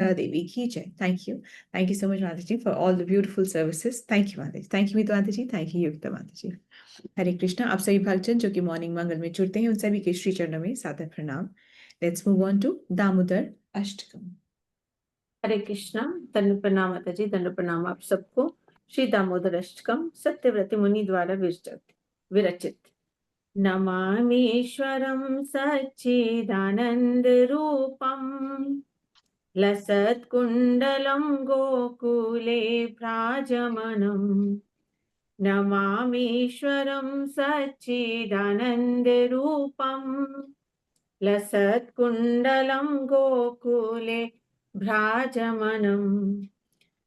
देवी की जय। Thank you so much Mata ji for all the beautiful services. Thank you Mata ji, thank you Meetu माता ji, thank you युक्ता माता जी। हरे कृष्णा। आप सभी भक्तजन जो कि मॉर्निंग मंगल में जुड़ते हैं उन सभी के श्री चरणों में सादर प्रणाम। Let's move on to Damodar Ashtakam. Hare Krishna. दंड प्रणाम माता जी, दंड प्रणाम आप सबको। श्री दामोदर अष्टकम सत्यव्रत मुनि द्वारा विरचित। नमामीश्वरं सच्चिदानंद रूपम लसत्कुंडलं गोकुले भ्राजमनं। नमामीश्वरं सच्चिदानंद रूपम लसत्कुंडलं गोकुले भ्राजमनम्।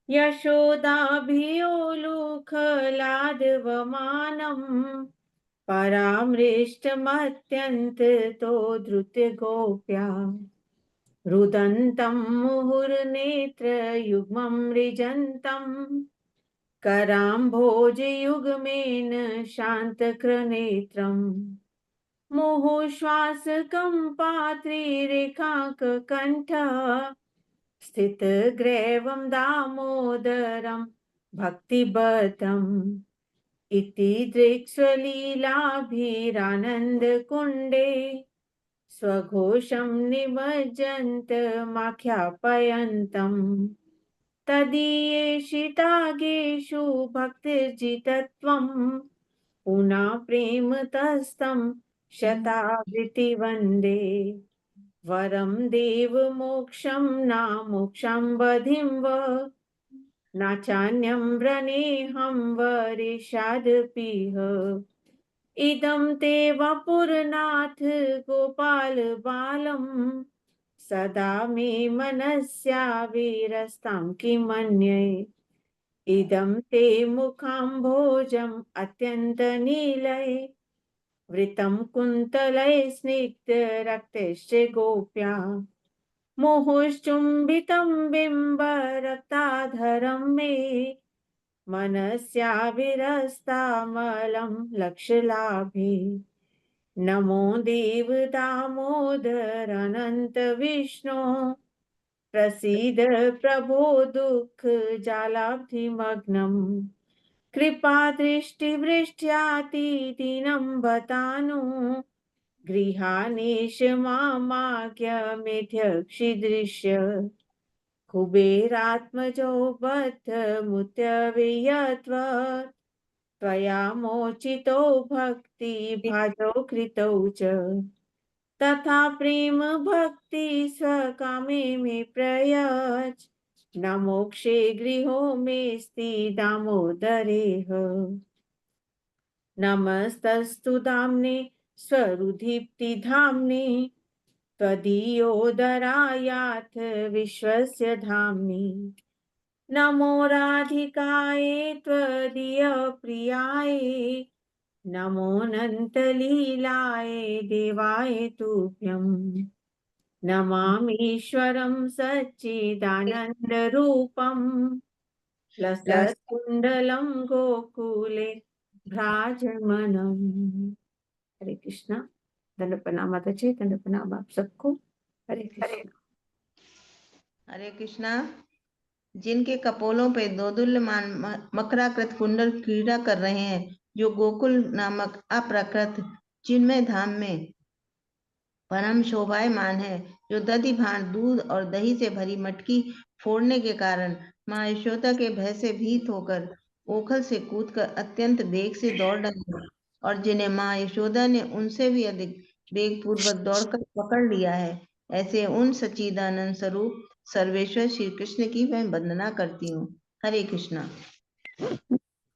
यशोदाभियोलुखलादवमानम् परामृष्टमत्यन्ततो धृतगोप्या। रुदन्तं मुहुर्नेत्रयुग्मं मृजन्तं कराम्भोजयुग्मेन शान्तकृनेत्रम्। मुहुश्वासकम्पात्रिरेखाककण्ठः स्थितग्रीवं दामोदरं भक्तिबद्धम्। इति दृक्स्वलीलाभिरानन्दकुण्डे स्वघोषं निमज्जन्तमाख्यापयन्तम्। तदीयेषितागेषु भक्तिर्जितत्वं पुनः प्रेमतस्तं शतावृत्ति वन्दे। वरं देवमोक्षं नामोक्षं बधिं व न चान्यं व्रणेऽहं वरेशादपीह। इदं ते वपुरनाथ गोपाल बालं सदा मे मनस्याविरस्तां किमन्ये। इदं ते मुखाम्भोजम् अत्यन्तनीलये वृतं कुन्तलये स्निग्धरक्तश्च गोप्या। मुहुश्चुम्बितं बिम्बरक्ताधरं मे मनस्याविरस्तामलं लक्षलाभे। नमो देव दामोदर अनंत विष्णु प्रसीद प्रभो दुःख जालाब्धिमग्नम्। कृपा दृष्टिवृष्ट्यातिदीनं बतानु गृहानेश मामाज्ञमेध्यक्षिदृश्य। कुबेरात्मजो बद्धमुत्यवियत्वत् त्वया मोचितो भक्तिभाजो कृतौ च। तथा प्रेम भक्ति स्वकामे मे प्रयच्छ न मोक्षे गृहो मेस्ति दामोदरेह। नमस्तस्तु धाम्ने स्वरुधिप्तिधाम्ने त्वदीयोदरायाथ विश्वस्य धाम्नि। नमो राधिकायै त्वदीयप्रियायै नमो अनन्तलीलाय देवाय तुभ्यं। नमामीश्वरं सच्चिदानन्दरूपं लसत्कुण्डलं गोकुले भ्राजमनम्। हरे कृष्णा। दंड प्रणाम माता जी, दंड प्रणाम आप सबको। हरे कृष्ण। हरे कृष्णा। जिनके कपोलों पे दोदुल्यमान मकराकृत कुंडल क्रीड़ा कर रहे हैं, जो गोकुल नामक अप्राकृत चिन्मय धाम में परम शोभायमान है, जो दधि भांड दूध और दही से भरी मटकी फोड़ने के कारण माँ यशोदा के भय से भीत होकर ओखल से कूदकर अत्यंत वेग से दौड़ रहे हैं, और जिन्हें माँ यशोदा ने उनसे भी अधिक वेग पूर्वक दौड़कर पकड़ लिया है, ऐसे उन सच्चिदानंद स्वरूप सर्वेश्वर श्री कृष्ण की मैं वंदना करती हूँ। हरे कृष्णा।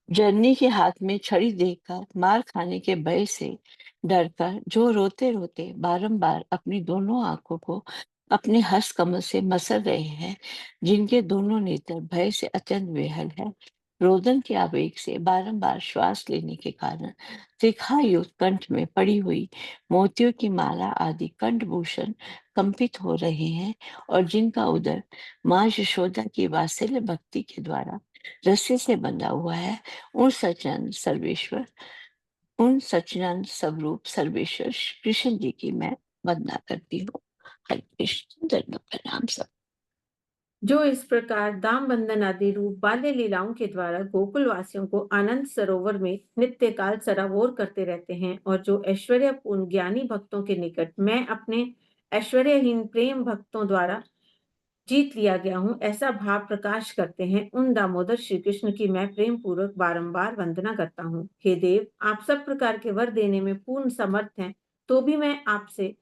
जननी के हाथ में छड़ी देखकर मार खाने के भय से डरकर जो रोते रोते बारंबार अपनी दोनों आंखों को अपने हस्त कमल से मसल रहे हैं, जिनके दोनों नेत्र भय से अत्यंत बेहल है, रोदन के आवेग से बारंबार श्वास लेने के कारण त्रिखा युक्त कंठ में पड़ी हुई मोतियों की माला आदि कंठभूषण कंपित हो रहे हैं, और जिनका उदर माँ यशोदा की वात्सल्य भक्ति के द्वारा रस्से से बंधा हुआ है, उन सच्चिदानंद स्वरूप सर्वेश्वर कृष्ण जी की मैं वंदना करती हूँ। हरे कृष्ण। दंड प्रणाम सब। जो इस प्रकार दाम बंधन आदि रूप बाल्य लीलाओं के द्वारा गोकुल वासियों को आनंद सरोवर में नित्य काल सराबोर करते रहते हैं, और जो ऐश्वर्यपूर्ण ज्ञानी भक्तों के निकट मैं अपने ऐश्वर्यहीन प्रेम भक्तों द्वारा जीत लिया गया हूँ, ऐसा भाव प्रकाश करते हैं, उन दामोदर श्री कृष्ण की मैं प्रेम पूर्वक बारंबार वंदना करता हूँ। हे देव, आप सब प्रकार के वर देने में पूर्ण समर्थ हैं, तो भी मैं आपसे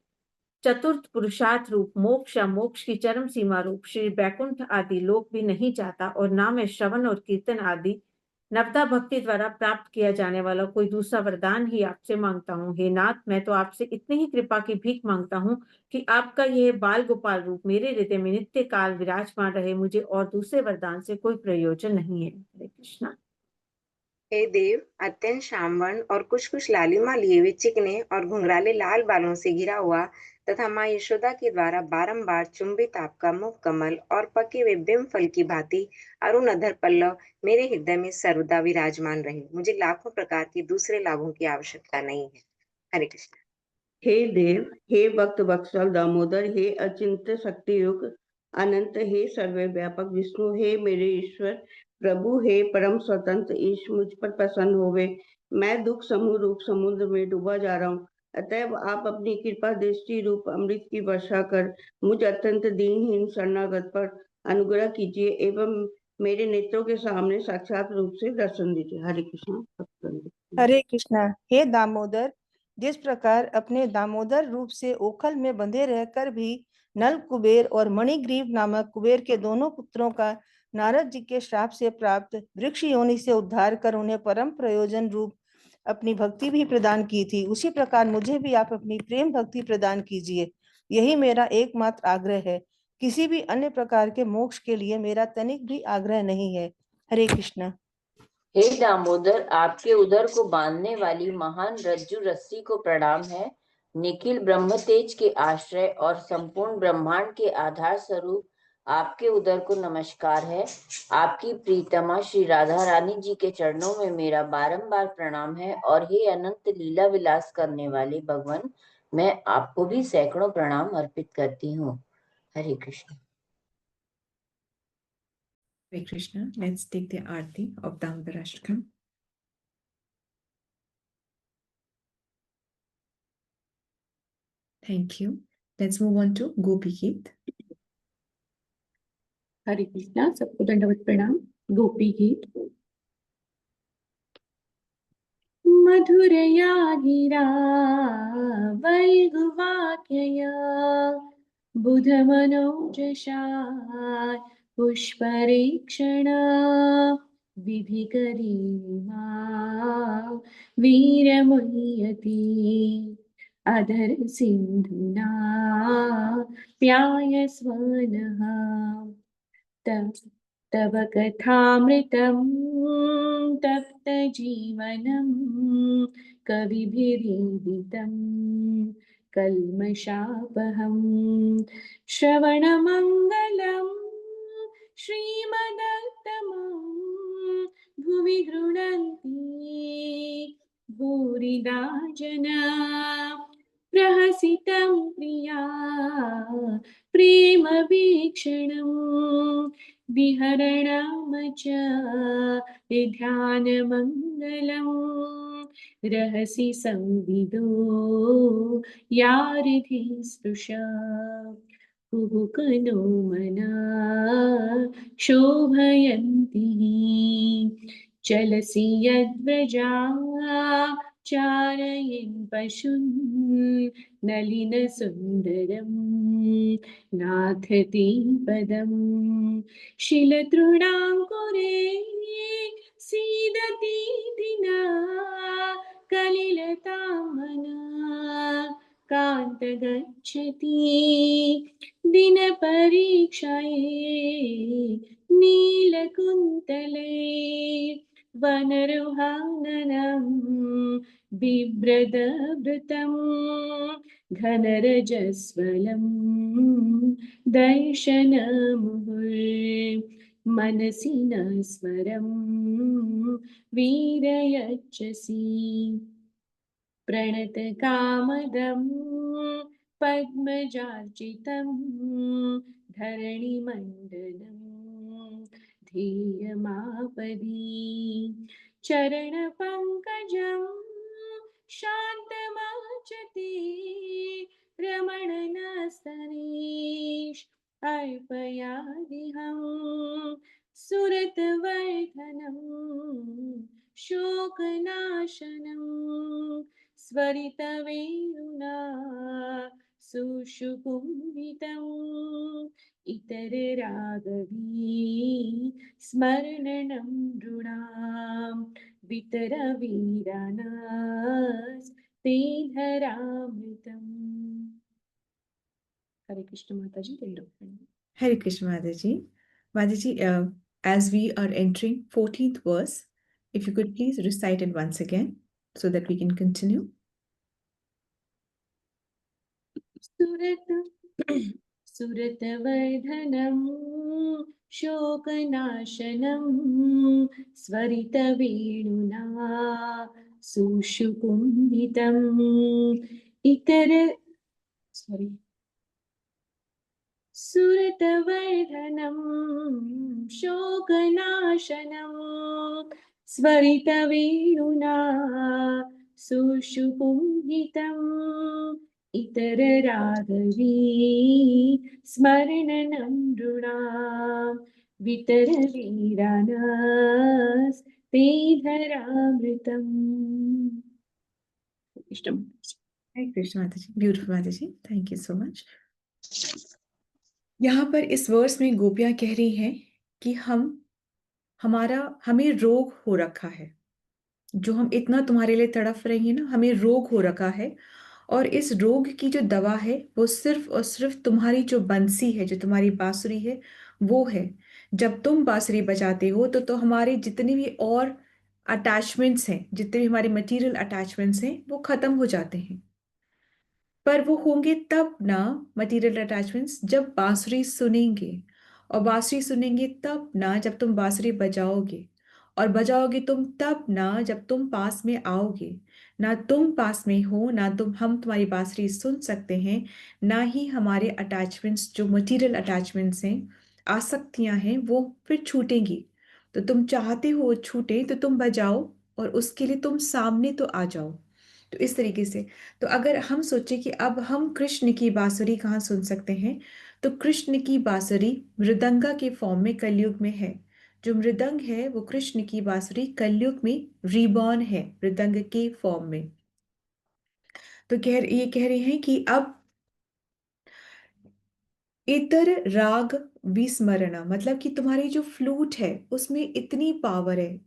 चतुर्थ पुरुषार्थ रूप मोक्ष या मोक्ष की चरम सीमा रूप श्री बैकुंठ आदि लोक भी नहीं चाहता, और ना मैं श्रवण और कीर्तन आदि नवदा भक्ति द्वारा प्राप्त किया जाने वाला कोई दूसरा वरदान ही आपसे मांगता हूँ। हे नाथ, मैं तो आपसे इतनी ही कृपा की भीख मांगता हूँ कि आपका यह बाल गोपाल रूप मेरे हृदय में नित्य काल विराजमान रहे। मुझे और दूसरे वरदान से कोई प्रयोजन नहीं है। हरे कृष्णा। हे देव, अत्यंत श्यामवर्ण और कुछ कुछ लालिमा लिए हुए चिकने और घुंघराले लाल बालों से घिरा हुआ तथा माँ यशोदा के द्वारा बारंबार चुंबित आपका मुख कमल और पके हुए बिंब फल की भांति अरुण अधर पल्लव मेरे हृदय में सर्वदा विराजमान रहे। मुझे लाखों प्रकार के दूसरे लाभों की आवश्यकता नहीं है। हरे कृष्ण। हे देव, हे भक्त वत्सल दामोदर, हे अचिंत्य शक्ति युग अनंत, हे सर्वव्यापक विष्णु, हे मेरे ईश्वर प्रभु, हे परम स्वतंत्र ईश, मुझ पर प्रसन्न होवे। मैं दुख समूह रूप समुद्र में डूबा जा रहा हूँ, अतएव आप अपनी कृपा दृष्टि रूप अमृत की वर्षा कर मुझ अत्यंत दीनहीन शरणागत पर अनुग्रह कीजिए एवं मेरे नेत्रों के सामने साक्षात रूप से दर्शन दीजिए। हरे कृष्ण। हरे कृष्णा। हे दामोदर, जिस प्रकार अपने दामोदर रूप से ओखल में बंधे रहकर भी नल कुबेर और मणिग्रीव नामक कुबेर के दोनों पुत्रों का नारद जी के श्राप से प्राप्त वृक्ष योनि से उद्धार कर उन्हें परम प्रयोजन रूप अपनी भक्ति भी प्रदान की थी, उसी प्रकार मुझे भी आप अपनी प्रेम भक्ति प्रदान कीजिए। यही मेरा एकमात्र आग्रह है। किसी भी अन्य प्रकार के मोक्ष के लिए मेरा तनिक भी आग्रह नहीं है। हरे कृष्णा। हे दामोदर, आपके उदर को बांधने वाली महान रज्जु रस्सी को प्रणाम है। निखिल ब्रह्म तेज के आश्रय और संपूर्ण ब्रह्मांड के आधार स्वरूप आपके उदर को नमस्कार है। आपकी प्रीतमा श्री राधा रानी जी के चरणों में मेरा बारंबार प्रणाम है। और हे अनंत लीला विलास करने वाले भगवान, मैं आपको भी सैकड़ों प्रणाम अर्पित करती हूँ। हरे Krishna. Hare Krishna. Let's take the Aarti of Damodar Ashtakam. Thank you. Let's move on to Gopi Geet. हरे कृष्णा। सबको दंडवत प्रणाम। गोपी गीत। मधुरया गिरा वैगुवाक्यया बुध मनोजशा पुष्परेक्षण विधिकरीमा वीरमुह्यति अधर सिंधुना प्यायस्वनः तव कथामृतं तप्त जीवनं कविभिरीडितं कल्मषापहं श्रवणमङ्गलं श्रीमदत्तमं भुवि गृह्णन्ति भूरिदा जना प्रहसितं प्रिया प्रेमवीक्षणं विहरणं च ध्यानमङ्गलं रहसि संविदो यारिधि स्पृशा कुहुकनो मना शोभयन्ति चलसि यद्व्रजा चारयन् पशून् नलिनसुन्दरं नाथति पदं शिलतृणाङ्कुरे सीदति दिना कलिलतामना कान्त गच्छति दिनपरीक्षये नीलकुन्तले वनरुहाननं बिभ्रदवृतं घनरजस्वलं दर्शनमुहुर्मनसि न स्मरं वीरयच्छसि प्रणतकामदं पद्मजार्चितं धरणिमण्डलम् ध्येयमापदि चरणपङ्कजं शान्तमाचते रमणनस्तनीश अर्पयादिहं सुरतवर्धनं शोकनाशनं स्वरितवेणुना सुषुकुम्भितम् इतररागवी स्मरणं नृणां वितरवीरानास्ते धरामृतम्। हरे कृष्ण माता जी, दंडवत। Hare Krishna, Mataji. Mataji, as we are entering 14th verse, if you could please recite it once again so that we can continue. सुरतवर्धनं शोकनाशनं स्वरितवेणुना सुषुकुम्भितम् सुरतवर्धनं शोकनाशनं स्वरितवेणुना सुषुकुम्भितम् इतररागवी स्मरणनं नृणां वितरवीरानास्ते धरामृतम्। Hare Krishna, Mataji. Beautiful, Mataji. Thank you so much. यहाँ पर इस verse में गोपियां कह रही हैं कि हमें रोग हो रखा है, जो हम इतना तुम्हारे लिए तड़फ रही हैं ना, हमें रोग हो रखा है, और इस रोग की जो दवा है वो सिर्फ और सिर्फ तुम्हारी जो बंसी है, जो तुम्हारी बांसुरी है, वो है। जब तुम बांसुरी बजाते हो तो हमारे जितने भी और अटैचमेंट्स हैं, जितने भी हमारे मटेरियल अटैचमेंट्स हैं, वो खत्म हो जाते हैं। पर वो होंगे तब ना, मटेरियल अटैचमेंट्स, जब बांसुरी सुनेंगे, और बांसुरी सुनेंगे तब ना जब तुम बांसुरी बजाओगे, और बजाओगे तुम तब ना जब तुम पास में आओगे। ना तुम पास में हो, ना हम तुम्हारी बांसुरी सुन सकते हैं, ना ही हमारे अटैचमेंट्स, जो मटेरियल अटैचमेंट्स हैं, आसक्तियां हैं, वो फिर छूटेंगी। तो तुम चाहते हो छूटे तो तुम बजाओ, और उसके लिए तुम सामने तो आ जाओ। तो इस तरीके से, तो अगर हम सोचे कि अब हम कृष्ण की बांसुरी कहाँ सुन सकते हैं, तो कृष्ण की बांसुरी मृदंगा के फॉर्म में कलयुग में है। जो मृदंग है वो कृष्ण की बांसुरी कलयुग में रिबॉर्न है, मृदंग के फॉर्म में। तो ये कह रहे हैं कि अब इतर राग विस्मरणा, मतलब कि तुम्हारी जो फ्लूट है उसमें इतनी पावर है,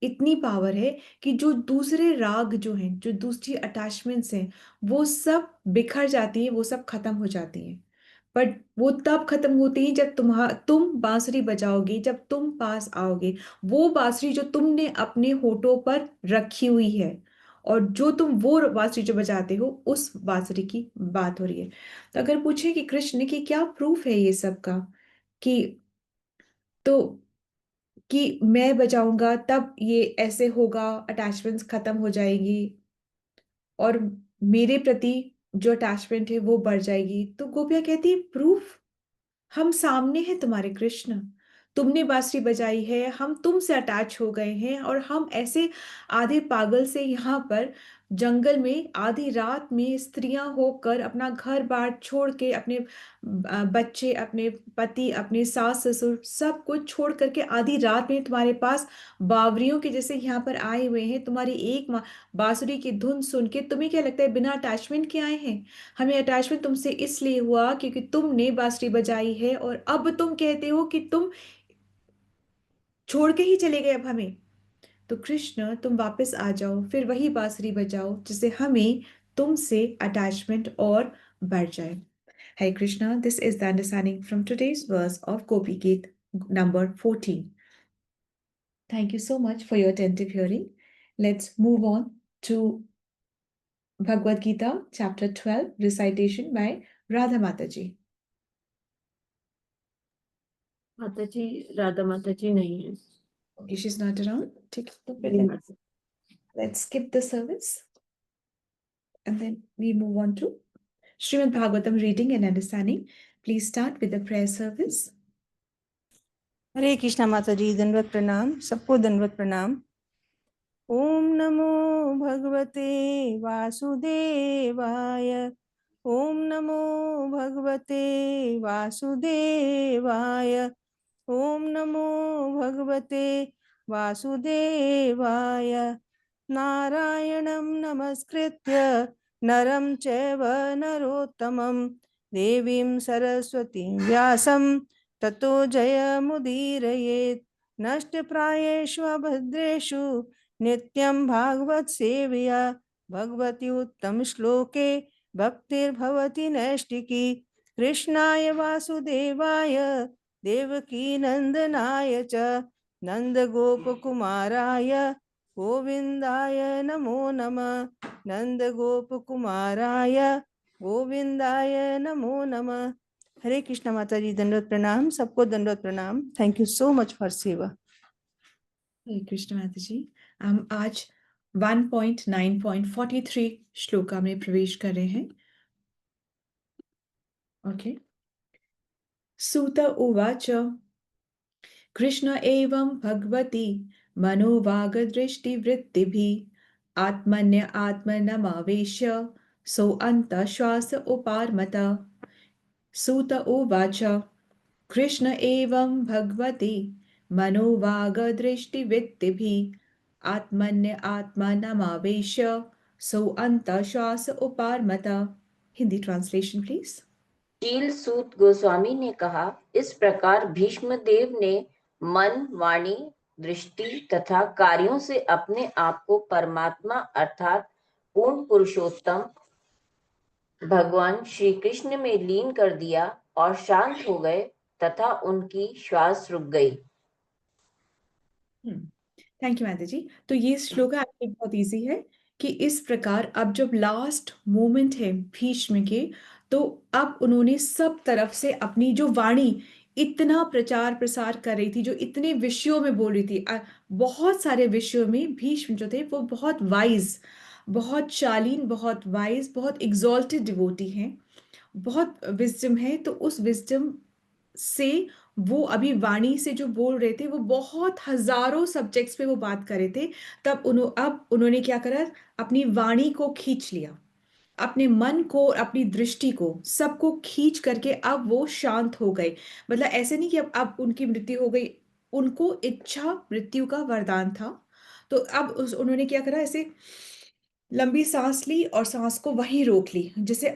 इतनी पावर है कि जो दूसरे राग जो हैं, जो दूसरी अटैचमेंट्स हैं, वो सब बिखर जाती हैं, वो सब खत्म हो जाती हैं। बट वो तब खत्म होती है जब तुम बांसुरी बजाओगे, जब तुम पास आओगे। वो बांसुरी जो तुमने अपने होठों पर रखी हुई है, और जो तुम वो बांसुरी जो बजाते हो, उस बांसुरी की बात हो रही है। तो अगर पूछे कि कृष्ण की क्या प्रूफ है ये सब का, कि तो कि मैं बजाऊंगा तब ये ऐसे होगा, अटैचमेंट्स खत्म हो जाएगी, और मेरे प्रति जो अटैचमेंट है वो बढ़ जाएगी, तो गोपिया कहती है प्रूफ हम सामने हैं तुम्हारे कृष्ण। तुमने बांसुरी बजाई है, हम तुमसे अटैच हो गए हैं, और हम ऐसे आधे पागल से यहाँ पर जंगल में आधी रात में स्त्रियां होकर अपना घर बार छोड़ के, अपने बच्चे, अपने पति, अपने सास ससुर, सब कुछ छोड़ करके आधी रात में तुम्हारे पास बावरियों के जैसे यहाँ पर आए हुए हैं। तुम्हारी एक बांसुरी की धुन सुन के तुम्हें क्या लगता है बिना अटैचमेंट के आए हैं? हमें अटैचमेंट तुमसे इसलिए हुआ क्योंकि तुमने बांसुरी बजाई है, और अब तुम कहते हो कि तुम छोड़ के ही चले गए अब हमें। तो कृष्ण तुम वापस आ जाओ, फिर वही बांसुरी बजाओ जिससे हमें तुमसे अटैचमेंट और बढ़ जाए। Hare Krishna, this is the understanding from today's verse of Gopi Geet number 14. Thank you so much for your attentive hearing. Let's move on to Bhagavad Gita chapter 12, recitation by Radha Mataji. माता जी, राधा माता जी नहीं है। Okay, she's not around. ठीक है, तो फिर let's skip the service and then we move on to Srimad Bhagavatam reading and understanding. Please start with the prayer service. हरे कृष्णा माता जी, दंडवत प्रणाम, सबको दंडवत प्रणाम। ओम नमो भगवते वासुदेवाय। ओम नमो भगवते वासुदेवाय। ओम नमो भगवते वासुदेवाय। नारायणं नमस्कृत्य नरं चैव नरोत्तमं देवीं सरस्वतीं व्यासं ततो जयमुदीरयेत्। नष्टप्रायेषु अभद्रेषु नित्यं भागवत सेवया भगवती उत्तम श्लोके भक्तिर्भवति नैष्टिकी। कृष्णाय वासुदेवाय देवकी नंदनाय च नंदगोपकुमाराय गोविंदाय नमो नमः। नंदगोपकुमाराय गोविंदाय नमो नमः। हरे कृष्णा माता जी, दंडवत प्रणाम, सबको दंडवत प्रणाम। Thank you so much for सेवा। हरे कृष्ण माता जी, हम आज 1.9.43 श्लोका में प्रवेश कर रहे हैं। ओके। सूत उवाच कृष्ण एवं भगवती मनोवागदृष्टिवृत्तिभिः आत्मन्य आत्मनमावेश्य सो अंतश्वास उपारमत। सूत उवाच कृष्ण एवं भगवती मनोवागदृष्टिवृत्तिभिः आत्मन्य आत्मनमावेश्य सो अंतश्वास उपारमत। Hindi translation please. शील सूत गोस्वामी ने कहा, इस प्रकार भीष्मदेव ने मन, वाणी, दृष्टि तथा कार्यों से अपने आप को परमात्मा अर्थात पूर्ण पुरुषोत्तम भगवान श्री कृष्ण में लीन कर दिया और शांत हो गए तथा उनकी श्वास रुक गई। थैंक यू माता जी। तो ये श्लोक एक्चुअली बहुत इजी है कि इस प्रकार अब जब लास्ट मोमेंट है भीष्म के, तो अब उन्होंने सब तरफ से अपनी जो वाणी इतना प्रचार प्रसार कर रही थी, जो इतने विषयों में बोल रही थी, बहुत सारे विषयों में भीष्म जो थे वो बहुत वाइज, बहुत शालीन, बहुत वाइज, बहुत एग्जॉल्टेड डिवोटी हैं, बहुत विजडम है। तो उस विजडम से वो अभी वाणी से जो बोल रहे थे, वो बहुत हजारों सब्जेक्ट्स पे वो बात कर रहे थे। अब उन्होंने क्या करा, अपनी वाणी को खींच लिया, अपने मन को, अपनी दृष्टि को, सबको खींच करके अब वो शांत हो गए। मतलब ऐसे नहीं कि अब उनकी मृत्यु हो गई, उनको इच्छा मृत्यु का वरदान था। तो अब उन्होंने क्या करा, ऐसे लंबी सांस ली और सांस को वहीं रोक ली, जैसे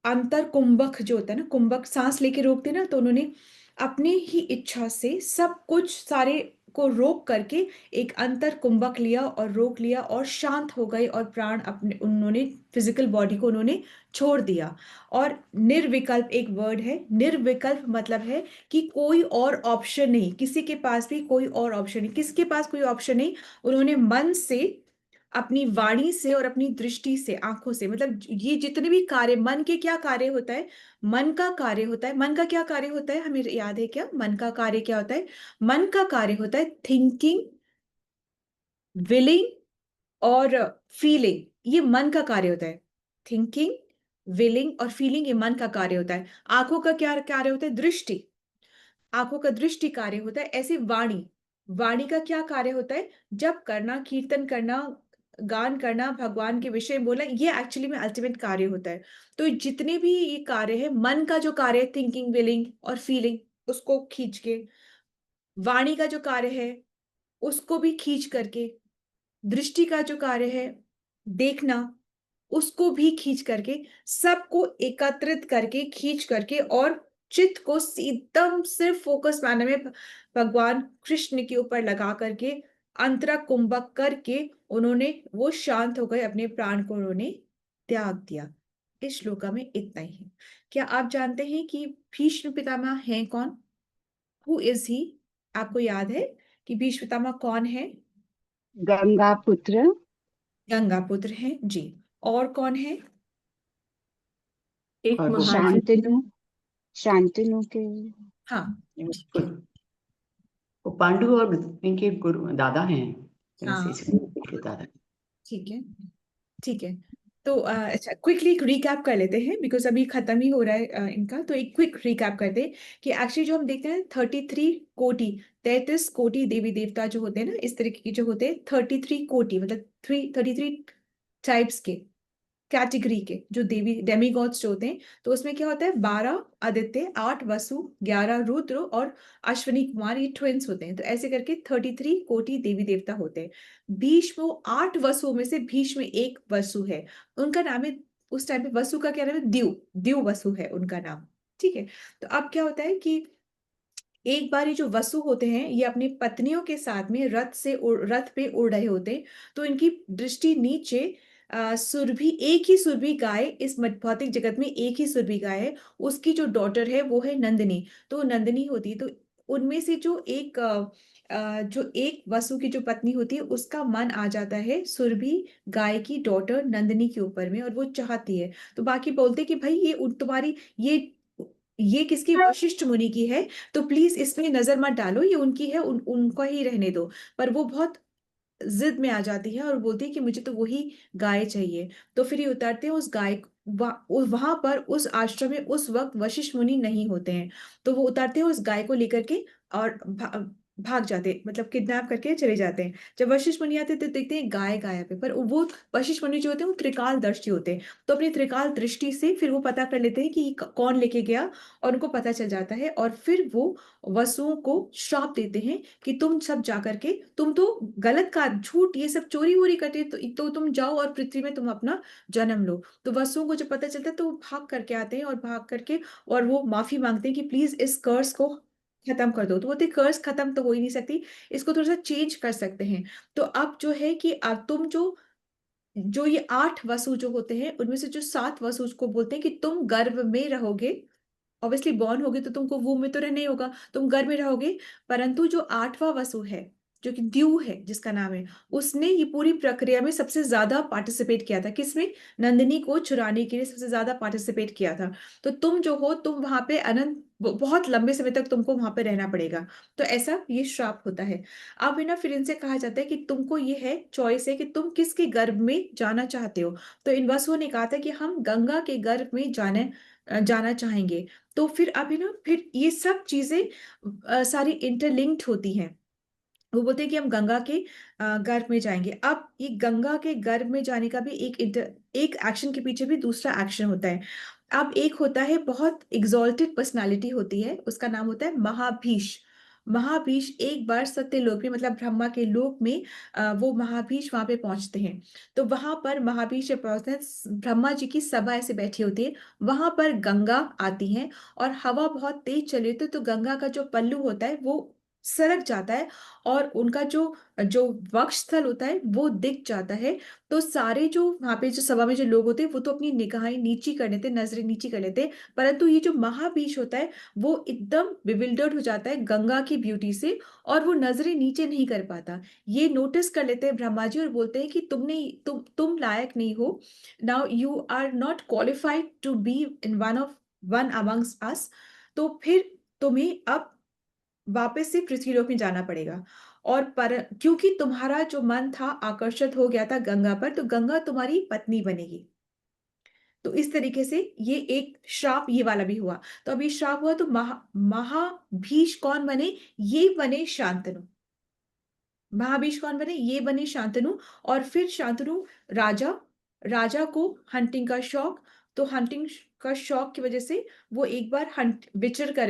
अंतर कुंभक जो होता है ना, कुंभक सांस लेके रोकते ना, तो उन्होंने अपने ही इच्छा से सब कुछ सारे को रोक करके एक अंतर कुंभक लिया और रोक लिया और शांत हो गए, और प्राण अपने उन्होंने फिजिकल बॉडी को उन्होंने छोड़ दिया। और निर्विकल्प एक वर्ड है, निर्विकल्प मतलब है कि कोई और ऑप्शन नहीं, किसी के पास भी कोई और ऑप्शन नहीं, किसके पास कोई ऑप्शन नहीं। उन्होंने मन से, अपनी वाणी से और अपनी दृष्टि से, आंखों से, मतलब ये जितने भी कार्य, मन के क्या कार्य होता है, मन का कार्य होता है। मन का क्या कार्य होता है, हमें याद है क्या? मन का कार्य क्या होता है? मन का कार्य होता है थिंकिंग, विलिंग और फीलिंग। ये मन का कार्य होता है। थिंकिंग, विलिंग और फीलिंग, ये मन का कार्य होता है। आंखों का क्या कार्य होता है? दृष्टि, आंखों का दृष्टि कार्य होता है। ऐसे वाणी, वाणी का क्या कार्य होता है? जप करना, कीर्तन करना, गान करना, भगवान के विषय में बोलना, ये एक्चुअली में अल्टीमेट कार्य होता है। तो जितने भी ये कार्य है, मन का जो कार्य है थिंकिंग, विलिंग और फीलिंग, उसको खींच के, वाणी का जो कार्य है उसको भी खींच करके, दृष्टि का जो कार्य है देखना, उसको भी खींच करके, सबको एकत्रित करके, खींच करके, और चित्त को एकदम सिर्फ फोकस मैनर में भगवान कृष्ण के ऊपर लगा करके, अंतरा कुंभक करके उन्होंने, वो शांत हो गए, अपने प्राण को उन्होंने त्याग दिया। इस श्लोका में इतना ही है। क्या आप जानते हैं कि भीष्म पितामह हैं कौन? Who is he? आपको याद है कि भीष्म पितामह कौन है? गंगा पुत्र गंगा पुत्र हैं जी। और कौन है? एक और महान शांतनु के हाँ, ठीक है। वो पांडु और इनके गुरु दादा हैं, हाँ, इसके दादा। ठीक है, ठीक है। तो अच्छा, क्विकली रिकैप कर लेते हैं बिकॉज अभी खत्म ही हो रहा है इनका। तो एक क्विक रिकैप करते हैं कि एक्चुअली जो हम देखते हैं 33 कोटि, 33 कोटि देवी देवता जो होते हैं ना, इस तरीके के जो होते हैं 33 कोटि, मतलब 33 टाइप्स के, कैटेगरी के जो देवी डेमीगॉड्स जो होते हैं। तो उसमें क्या होता है, 12 आदित्य, 8 वसु, 11 रुद्र और अश्विनी कुमार, ये ट्विंस होते हैं। तो ऐसे करके 33 कोटि देवी देवता होते हैं। भीष्म, 8 वसुओं में से भीष्म एक वसु है, उनका नाम है, उस टाइम पे वसु का क्या नाम है, द्यू, द्यू वसु है उनका नाम। ठीक है। तो अब क्या होता है कि एक बार ये जो वसु होते हैं ये अपनी पत्नियों के साथ में रथ पे उड़ रहे होते हैं। तो इनकी दृष्टि नीचे सुरभि, एक ही सुरभि गाय, इस भौतिक जगत में एक ही सुरभि गाय है, उसकी जो डॉटर है वो है नंदिनी। तो नंदिनी होती है, तो उनमें से जो एक वसु की जो पत्नी होती है उसका मन आ जाता है सुरभि गाय की डॉटर नंदिनी के ऊपर में, और वो चाहती है। तो बाकी बोलते कि भाई ये तुम्हारी ये किसकी, वशिष्ठ मुनि की है, तो प्लीज इसमें नजर मत डालो, ये उनकी है, उनका ही रहने दो। पर वो बहुत जिद में आ जाती है और बोलती है कि मुझे तो वही गाय चाहिए। तो फिर ये उतारते हैं उस गाय वहां पर उस आश्रम में उस वक्त वशिष्ठ मुनि नहीं होते हैं। तो वो उतारते हैं उस गाय को लेकर के और भाग जाते, मतलब किडनैप करके चले जाते हैं। जब वशिष्ठ मुनि आते हैं तो देखते हैं गाय गायब है, पर वो वशिष्ठ मुनि जो होते हैं वो त्रिकाल दर्शी होते हैं। तो अपनी त्रिकाल दृष्टि से फिर वो पता कर लेते हैं कि ये कौन लेके गया, और उनको पता चल जाता है। और फिर वो वसुओं को श्राप देते हैं कि तुम सब जाकर के, तुम तो गलत का झूठ ये सब चोरी वोरी करते, तो तुम जाओ और पृथ्वी में तुम अपना जन्म लो। तो वसुओं को जब पता चलता है तो वो भाग करके आते हैं, और भाग करके और वो माफी मांगते हैं कि प्लीज इस कर्स को खत्म कर दो। तो बोलते कर्स खत्म तो हो ही नहीं सकती, इसको थोड़ा सा चेंज कर सकते हैं। तो अब जो है कि अब तुम जो जो ये 8 वसु जो होते हैं उनमें से जो 7 वसु को बोलते हैं कि तुम गर्भ में रहोगे, ऑब्वियसली बॉर्न होगे तो तुमको वूम में तो रहना ही होगा, तुम घर में रहोगे। परंतु जो 8वां वसु है, जो कि द्यू है जिसका नाम है, उसने ये पूरी प्रक्रिया में सबसे ज्यादा पार्टिसिपेट किया था। किसमें, नंदिनी को चुराने के लिए सबसे ज्यादा पार्टिसिपेट किया था। तो तुम जो हो, तुम वहां पे अनंत बहुत लंबे समय तक तुमको वहां पे रहना पड़ेगा। तो ऐसा ये श्राप होता है। अब है ना, फिर इनसे कहा जाता है कि तुमको ये है चॉइस है कि तुम किसके गर्भ में जाना चाहते हो। तो इन वसुओं ने कहा था कि हम गंगा के गर्भ में जाना चाहेंगे। तो फिर अभी ना, फिर ये सब चीजें सारी इंटरलिंक्ड होती हैं। वो बोलते हैं कि हम गंगा के गर्भ में जाएंगे। अब ये गंगा के गर्भ में जाने का भी एक एक्शन के पीछे भी दूसरा एक्शन होता है। अब एक होता है, बहुत एग्जॉल्टेड पर्सनालिटी होती है, उसका नाम होता है महाभीष। महाभीष एक बार सत्यलोक में, मतलब ब्रह्मा के लोक में वो महाभीष वहां पे पहुंचते हैं। तो वहां पर महाभीष जब पहुंचते हैं, ब्रह्मा जी की सभा ऐसे बैठी होती है, वहां पर गंगा आती है, और हवा बहुत तेज चले तो गंगा का जो पल्लू होता है वो सरक जाता है, और उनका जो जो वक्ष स्थल होता है वो दिख जाता है। तो सारे जो वहां पे जो सभा में जो लोग होते हैं वो तो अपनी निगाहें नीची कर लेते, नजरें नीची कर लेते, परंतु ये जो महाभीष होता है वो एकदम बिविल्डर्ड हो जाता है गंगा की ब्यूटी से, और वो नजरें नीचे नहीं कर पाता। ये नोटिस कर लेते हैं ब्रह्मा जी और बोलते हैं कि तुम लायक नहीं हो, now you are not qualified to be in one amongst us. तो फिर तुम्हें अब वापस से पृथ्वीलोक में जाना पड़ेगा। और पर क्योंकि तुम्हारा जो मन था आकर्षित हो गया था गंगा पर, तो गंगा तुम्हारी पत्नी बनेगी। तो इस तरीके से ये एक श्राप ये वाला भी हुआ। तो अभी श्राप हुआ तो महाभीष कौन बने, ये बने शांतनु। महाभीष कौन बने, ये बने शांतनु। और फिर शांतनु राजा राजा को हंटिंग का शौक, तो हंटिंग का शौक की वजह से वो एक बार विचरण कर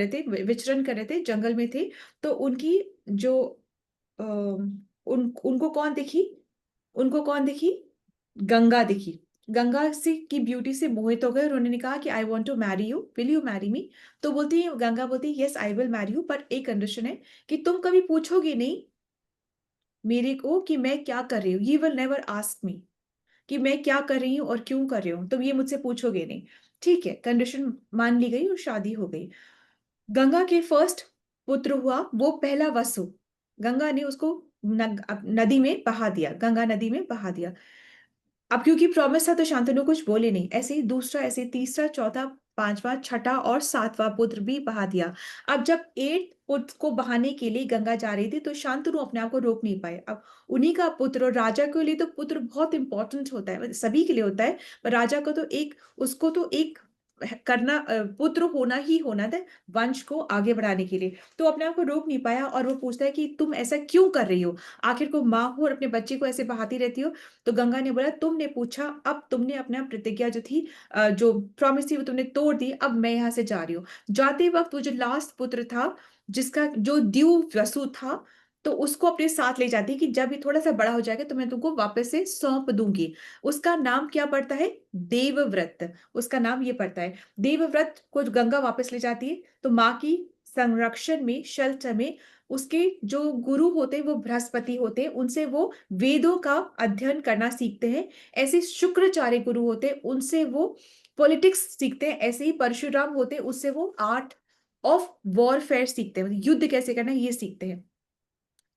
रहे थे, जंगल में थे। तो उनकी जो उनको कौन दिखी, उनको कौन दिखी, गंगा दिखी। गंगा से की ब्यूटी से मोहित हो गए, और उन्होंने कहा कि I want to marry you, will you marry me. तो बोलती है गंगा, बोलती है yes I will marry you, पर एक कंडीशन है कि तुम कभी पूछोगे नहीं मेरे को कि मैं क्या कर रही हूँ, you will never ask me कि मैं क्या कर रही हूँ और क्यों कर रही हूँ, तुम ये मुझसे पूछोगे नहीं। ठीक है, कंडीशन मान ली गई और शादी हो गई। गंगा के फर्स्ट पुत्र हुआ वो पहला वसु। गंगा ने उसको नदी में बहा दिया, गंगा नदी में बहा दिया। अब क्योंकि प्रॉमिस था तो शांतनु कुछ बोले नहीं, ऐसे ही दूसरा, ऐसे तीसरा, चौथा, पांचवा, छठा और सातवां पुत्र भी बहा दिया। अब जब 8 पुत्र को बहाने के लिए गंगा जा रही थी, तो शांतनु अपने आप को रोक नहीं पाए। अब उन्हीं का पुत्र, और राजा के लिए तो पुत्र बहुत इंपॉर्टेंट होता है, मतलब सभी के लिए होता है, पर राजा को तो एक, उसको तो एक करना, पुत्र होना ही होना था वंश को आगे बढ़ाने के लिए। तो अपने आप को रोक नहीं पाया और वो पूछता है कि तुम ऐसा क्यों कर रही हो? आखिर को माँ हो और अपने बच्चे को ऐसे बहाती रहती हो। तो गंगा ने बोला, तुमने पूछा, अब तुमने अपना प्रतिज्ञा जो थी, जो प्रॉमिस थी, वो तुमने तोड़ दी, अब मैं यहाँ से जा रही हूँ। जाते वक्त वो जो लास्ट पुत्र था, जिसका जो द्यू वसु था, तो उसको अपने साथ ले जाती कि जब ये थोड़ा सा बड़ा हो जाएगा तो मैं तुमको वापस से सौंप दूंगी। उसका नाम क्या पड़ता है? देवव्रत, उसका नाम ये पड़ता है। देवव्रत को गंगा वापस ले जाती है, तो माँ की संरक्षण में, शेल्टर में, उसके जो गुरु होते हैं वो बृहस्पति होते हैं, उनसे वो वेदों का अध्ययन करना सीखते हैं। ऐसे शुक्राचार्य गुरु होते हैं, उनसे वो पॉलिटिक्स सीखते हैं। ऐसे ही परशुराम होते हैं, उससे वो आर्ट ऑफ वॉरफेयर सीखते हैं, मतलब युद्ध कैसे करना है ये सीखते हैं।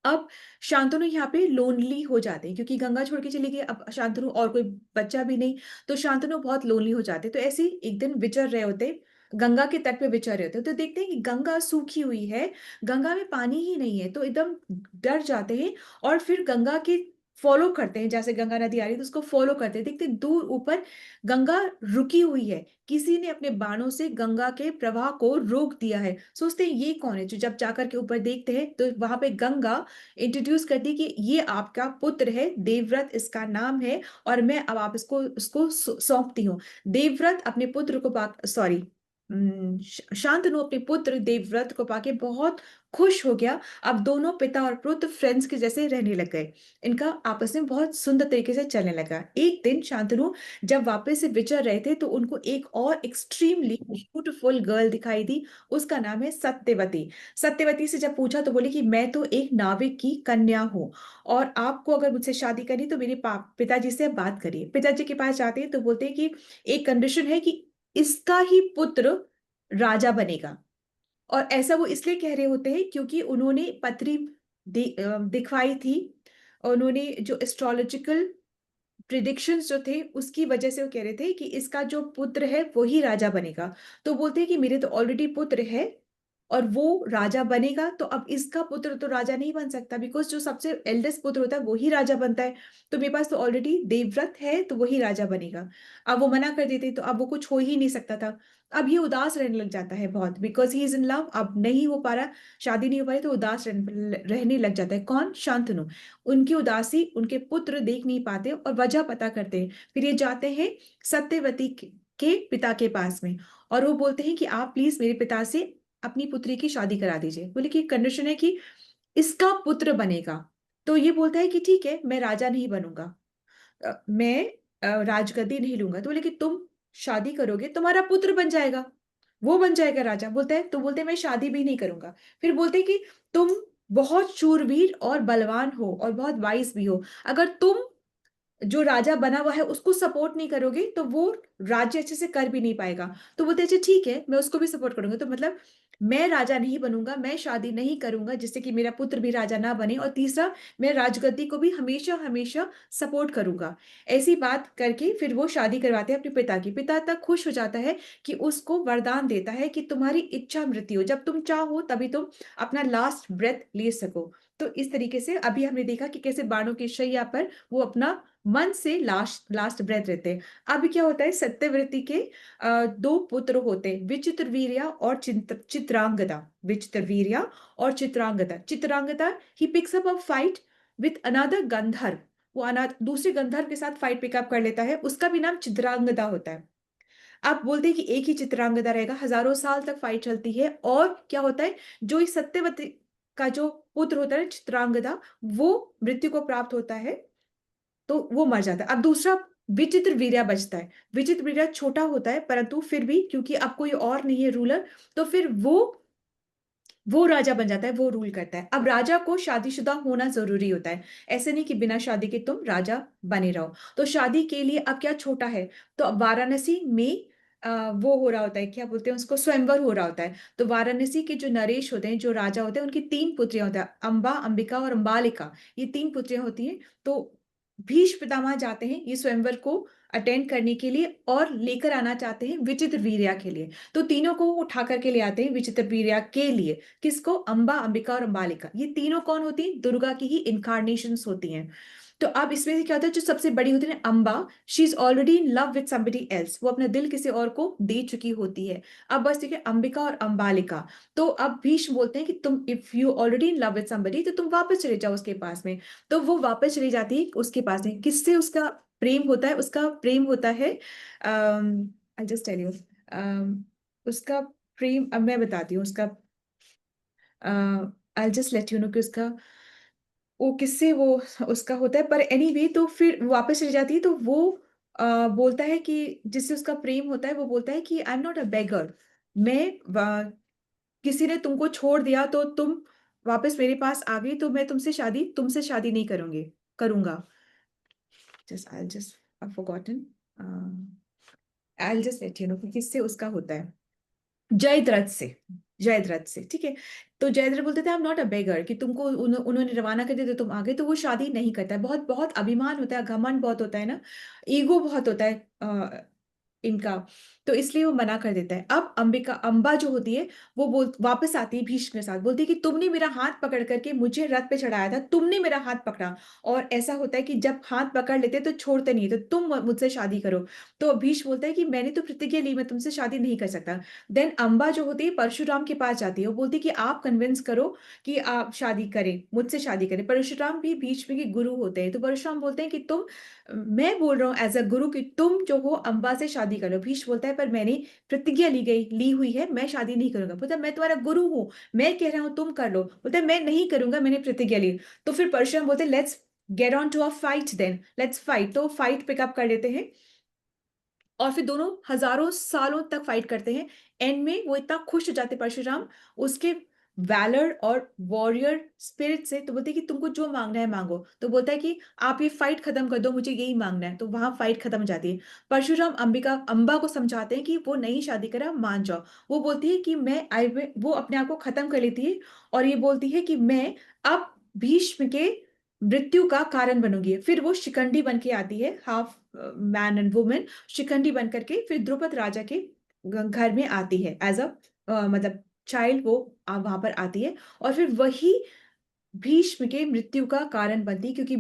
अब शांतनु यहाँ पे लोनली हो जाते हैं, क्योंकि गंगा छोड़ के चली गई, अब शांतनु और कोई बच्चा भी नहीं, तो शांतनु बहुत लोनली हो जाते। तो ऐसे ही एक दिन विचर रहे होते, गंगा के तट पे विचर रहे होते, तो देखते हैं कि गंगा सूखी हुई है, गंगा में पानी ही नहीं है, तो एकदम डर जाते हैं और फिर गंगा के फॉलो करते हैं। जैसे गंगा नदी आ रही है तो उसको फॉलो करते हैं, देखते हैं दूर ऊपर गंगा रुकी हुई है, किसी ने अपने बाणों से गंगा के प्रवाह को रोक दिया है। सोचते हैं ये कौन है, जो जब जाकर के ऊपर देखते हैं तो वहां पे गंगा इंट्रोड्यूस करती कि ये आपका पुत्र है, देवव्रत इसका नाम है, और मैं अब आप इसको उसको सौंपती हूँ। देवव्रत अपने पुत्र को सॉरी शांतनु अपने पुत्र देवव्रत को पाके बहुत खुश हो गया। अब दोनों पिता और पुत्र फ्रेंड्स के जैसे रहने लग गए, इनका आपस में बहुत सुंदर तरीके से चलने लगा। एक दिन शांतनु जब वापस से विचर रहे थे तो उनको एक और एक्सट्रीमली ब्यूटीफुल गर्ल दिखाई दी, उसका नाम है सत्यवती। सत्यवती से जब पूछा तो बोली कि मैं तो एक नाविक की कन्या हूँ, और आपको अगर मुझसे शादी करनी तो मेरे पिताजी से बात करिए। पिताजी के पास जाते हैं तो बोलते हैं कि एक कंडीशन है कि इसका ही पुत्र राजा बनेगा। और ऐसा वो इसलिए कह रहे होते हैं क्योंकि उन्होंने पत्री दिखवाई थी, और उन्होंने जो एस्ट्रोलॉजिकल प्रिडिक्शंस जो थे उसकी वजह से वो कह रहे थे कि इसका जो पुत्र है वो ही राजा बनेगा। तो बोलते हैं कि मेरे तो ऑलरेडी पुत्र है और वो राजा बनेगा, तो अब इसका पुत्र तो राजा नहीं बन सकता, बिकॉज जो सबसे एल्डेस्ट पुत्र होता है वो ही राजा बनता है। तो मेरे पास तो ऑलरेडी देवव्रत है, तो वही राजा बनेगा। अब वो मना कर देते तो अब वो कुछ हो ही नहीं सकता था। अब ये उदास रहने लग जाता है बहुत, because he is in love, अब नहीं हो पा रहा, शादी नहीं हो पा रही, तो उदास रहने लग जाता है। कौन? शांतनु। उनकी उदासी उनके पुत्र देख नहीं पाते और वजह पता करते हैं। फिर ये जाते हैं सत्यवती के पिता के पास में, और वो बोलते हैं कि आप प्लीज मेरे पिता से अपनी पुत्री की शादी करा दीजिए। बोले कि कंडीशन है कि इसका पुत्र बनेगा। तो ये बोलता है कि ठीक है, मैं राजा नहीं बनूंगा, मैं राजगद्दी नहीं लूंगा। तो बोले कि तुम शादी करोगे, तुम्हारा पुत्र बन जाएगा, वो बन जाएगा राजा। बोलता है, तो बोलते हैं मैं शादी भी नहीं करूंगा। फिर बोलते हैं कि तुम बहुत शूरवीर और बलवान हो और बहुत वाइस भी हो, अगर तुम जो राजा बना हुआ है उसको सपोर्ट नहीं करोगे तो वो राज्य अच्छे से कर भी नहीं पाएगा। तो बोलते हैं अच्छा ठीक है, मैं उसको भी सपोर्ट करूंगा। तो मतलब मैं राजा नहीं बनूंगा, मैं शादी नहीं करूंगा जिससे कि मेरा पुत्र भी राजा ना बने, और तीसरा, मैं राजगद्दी को भी हमेशा हमेशा सपोर्ट करूंगा। ऐसी बात करके फिर वो शादी करवाते हैं अपने पिता की। पिता तक खुश हो जाता है कि उसको वरदान देता है कि तुम्हारी इच्छा मृत्यु, जब तुम चाहो तभी तुम अपना लास्ट ब्रेथ ले सको। तो इस तरीके से अभी हमने देखा कि कैसे बाणों की शैया पर वो अपना मन से लास्ट लास्ट ब्रेथ रहते हैं। अब क्या होता है, सत्यवती के दो पुत्र होते हैं, विचित्रवीर्या और चित्रांगदा। विचित्रवीर्या और Chitrangada. Chitrangada he picks up a fight with another गंधर्व, वो दूसरे गंधर्व के साथ फाइट पिकअप कर लेता है, उसका भी नाम चित्रांगदा होता है। आप बोलते हैं कि एक ही चित्रांगदा रहेगा, हजारों साल तक फाइट चलती है, और क्या होता है, जो इस सत्यवती का जो पुत्र होता है चित्रांगदा, वो मृत्यु को प्राप्त होता है, तो वो मर जाता है। अब दूसरा विचित्र वीर्या बचता है। विचित्र वीर्या छोटा होता है, परंतु फिर भी क्योंकि अब कोई और नहीं है रूलर, तो फिर वो राजा बन जाता है, वो रूल करता है। अब राजा को शादीशुदा होना जरूरी होता है, ऐसे नहीं कि बिना शादी के तुम राजा बने रहो। तो शादी के लिए अब क्या छोटा है, तो वाराणसी में वो हो रहा होता है, क्या बोलते हैं उसको, स्वयंवर हो रहा होता है। तो वाराणसी के जो नरेश होते हैं, जो राजा होते हैं, उनकी तीन पुत्रियां होती हैं, अंबा, अंबिका और अंबालिका, ये तीन पुत्रियां होती हैं। तो भीष्म पितामह जाते हैं ये स्वयंवर को अटेंड करने के लिए और लेकर आना चाहते हैं विचित्र वीर्या के लिए। तो तीनों को वो उठा करके ले आते हैं विचित्र वीर्या के लिए। किसको? अंबा, अंबिका और अंबालिका। ये तीनों कौन होती हैं? दुर्गा की ही इनकारनेशंस होती हैं। तो अब इसमें से क्या होता है, जो सबसे बड़ी होती है ना Amba, she is already in love with somebody else, वो अपना दिल किसी और को दे चुकी होती है। अब बस ठीक है, अंबिका और अंबालिका। तो अब भीष्म बोलते हैं कि तुम if you already in love with somebody, तो तुम वापस चले जाओ उसके पास में। तो वो वापस चली जाती है उसके पास में। किससे उसका प्रेम होता है? उसका प्रेम होता है, आई जस्ट टेल यू, उसका प्रेम अब मैं बताती हूँ उसका, I just let you know कि उसका वो किससे वो उसका होता है। पर एनीवे तो फिर वापस चली जाती है। तो वो बोलता है कि जिससे उसका प्रेम होता है, वो बोलता है कि आई एम नॉट अ बेगर, मैं किसी ने तुमको छोड़ दिया तो तुम वापस मेरे पास आ गई, तो मैं तुमसे शादी नहीं करूंगा। I've forgotten. I'll just let you know कि किससे उसका होता है। जयद्रथ से, ठीक है। तो जयद्रथ बोलते थे आई एम नॉट अ बेगर, कि तुमको उन्होंने रवाना कर दिया तो तुम आ गए। तो वो शादी नहीं करता है। बहुत बहुत अभिमान होता है, घमंड बहुत होता है ना, ईगो बहुत होता है इनका। तो इसलिए वो मना कर देता है। अब अंबा जो होती है, वो वापस आती है भीष्म के साथ, बोलती है कि तुमने मेरा हाथ पकड़ करके मुझे रथ पे चढ़ाया था, तुमने मेरा हाथ पकड़ा। और ऐसा होता है कि जब हाथ पकड़ लेते तो छोड़ते नहीं, तो तुम मुझसे शादी करो। तो भीष्म बोलता है कि मैंने तो प्रतिज्ञा ली, मैं तुमसे शादी नहीं कर सकता। देन अंबा जो होती है परशुराम के पास जाती है, वो बोलती है कि आप कन्विंस करो कि आप शादी करें, मुझसे शादी करें। परशुराम भी भीष्म के गुरु होते हैं। तो परशुराम बोलते हैं कि मैं बोल रहा हूँ एज अ गुरु कि तुम जो हो अंबा से शादी करो। भीष्म बोलता है पर मैंने प्रतिज्ञा ली हुई है, मैं शादी नहीं करूंगा। बोलता है मैं तुम्हारा गुरु हूँ, मैं कह रहा हूँ तुम कर लो। बोलता है मैं नहीं करूंगा, मैंने प्रतिज्ञा ली। तो फिर परशुराम बोलते हैं let's get on to a fight, then let's fight. तो फाइट पिकअप कर लेते हैं और फिर दोनों हजारों सालों तक फाइट करते हैं। एंड में वो इतना खुश हो जाते परशुराम उसके वैलर और वॉरियर स्पिरिट से। तो बोलते हैं कि तुमको जो मांगना है मांगो। तो बोलता है कि आप ये फाइट खत्म कर दो, मुझे यही मांगना है। तो वहां फाइट खत्म हो जाती है। परशुराम अंबा को समझाते हैं कि वो नहीं शादी करा, मान जाओ। वो बोलती है कि वो अपने आप को खत्म कर लेती है और ये बोलती है कि मैं अब भीष्म के मृत्यु का कारण बनूंगी। फिर वो शिखंडी बन के आती है, half man and women, Shikhandi बन करके फिर द्रुपद राजा के घर में आती है एज अ मतलब चाइल्ड। वो वहां पर आती है और फिर वही भीष्म के मृत्यु का कारण बनती है, क्योंकि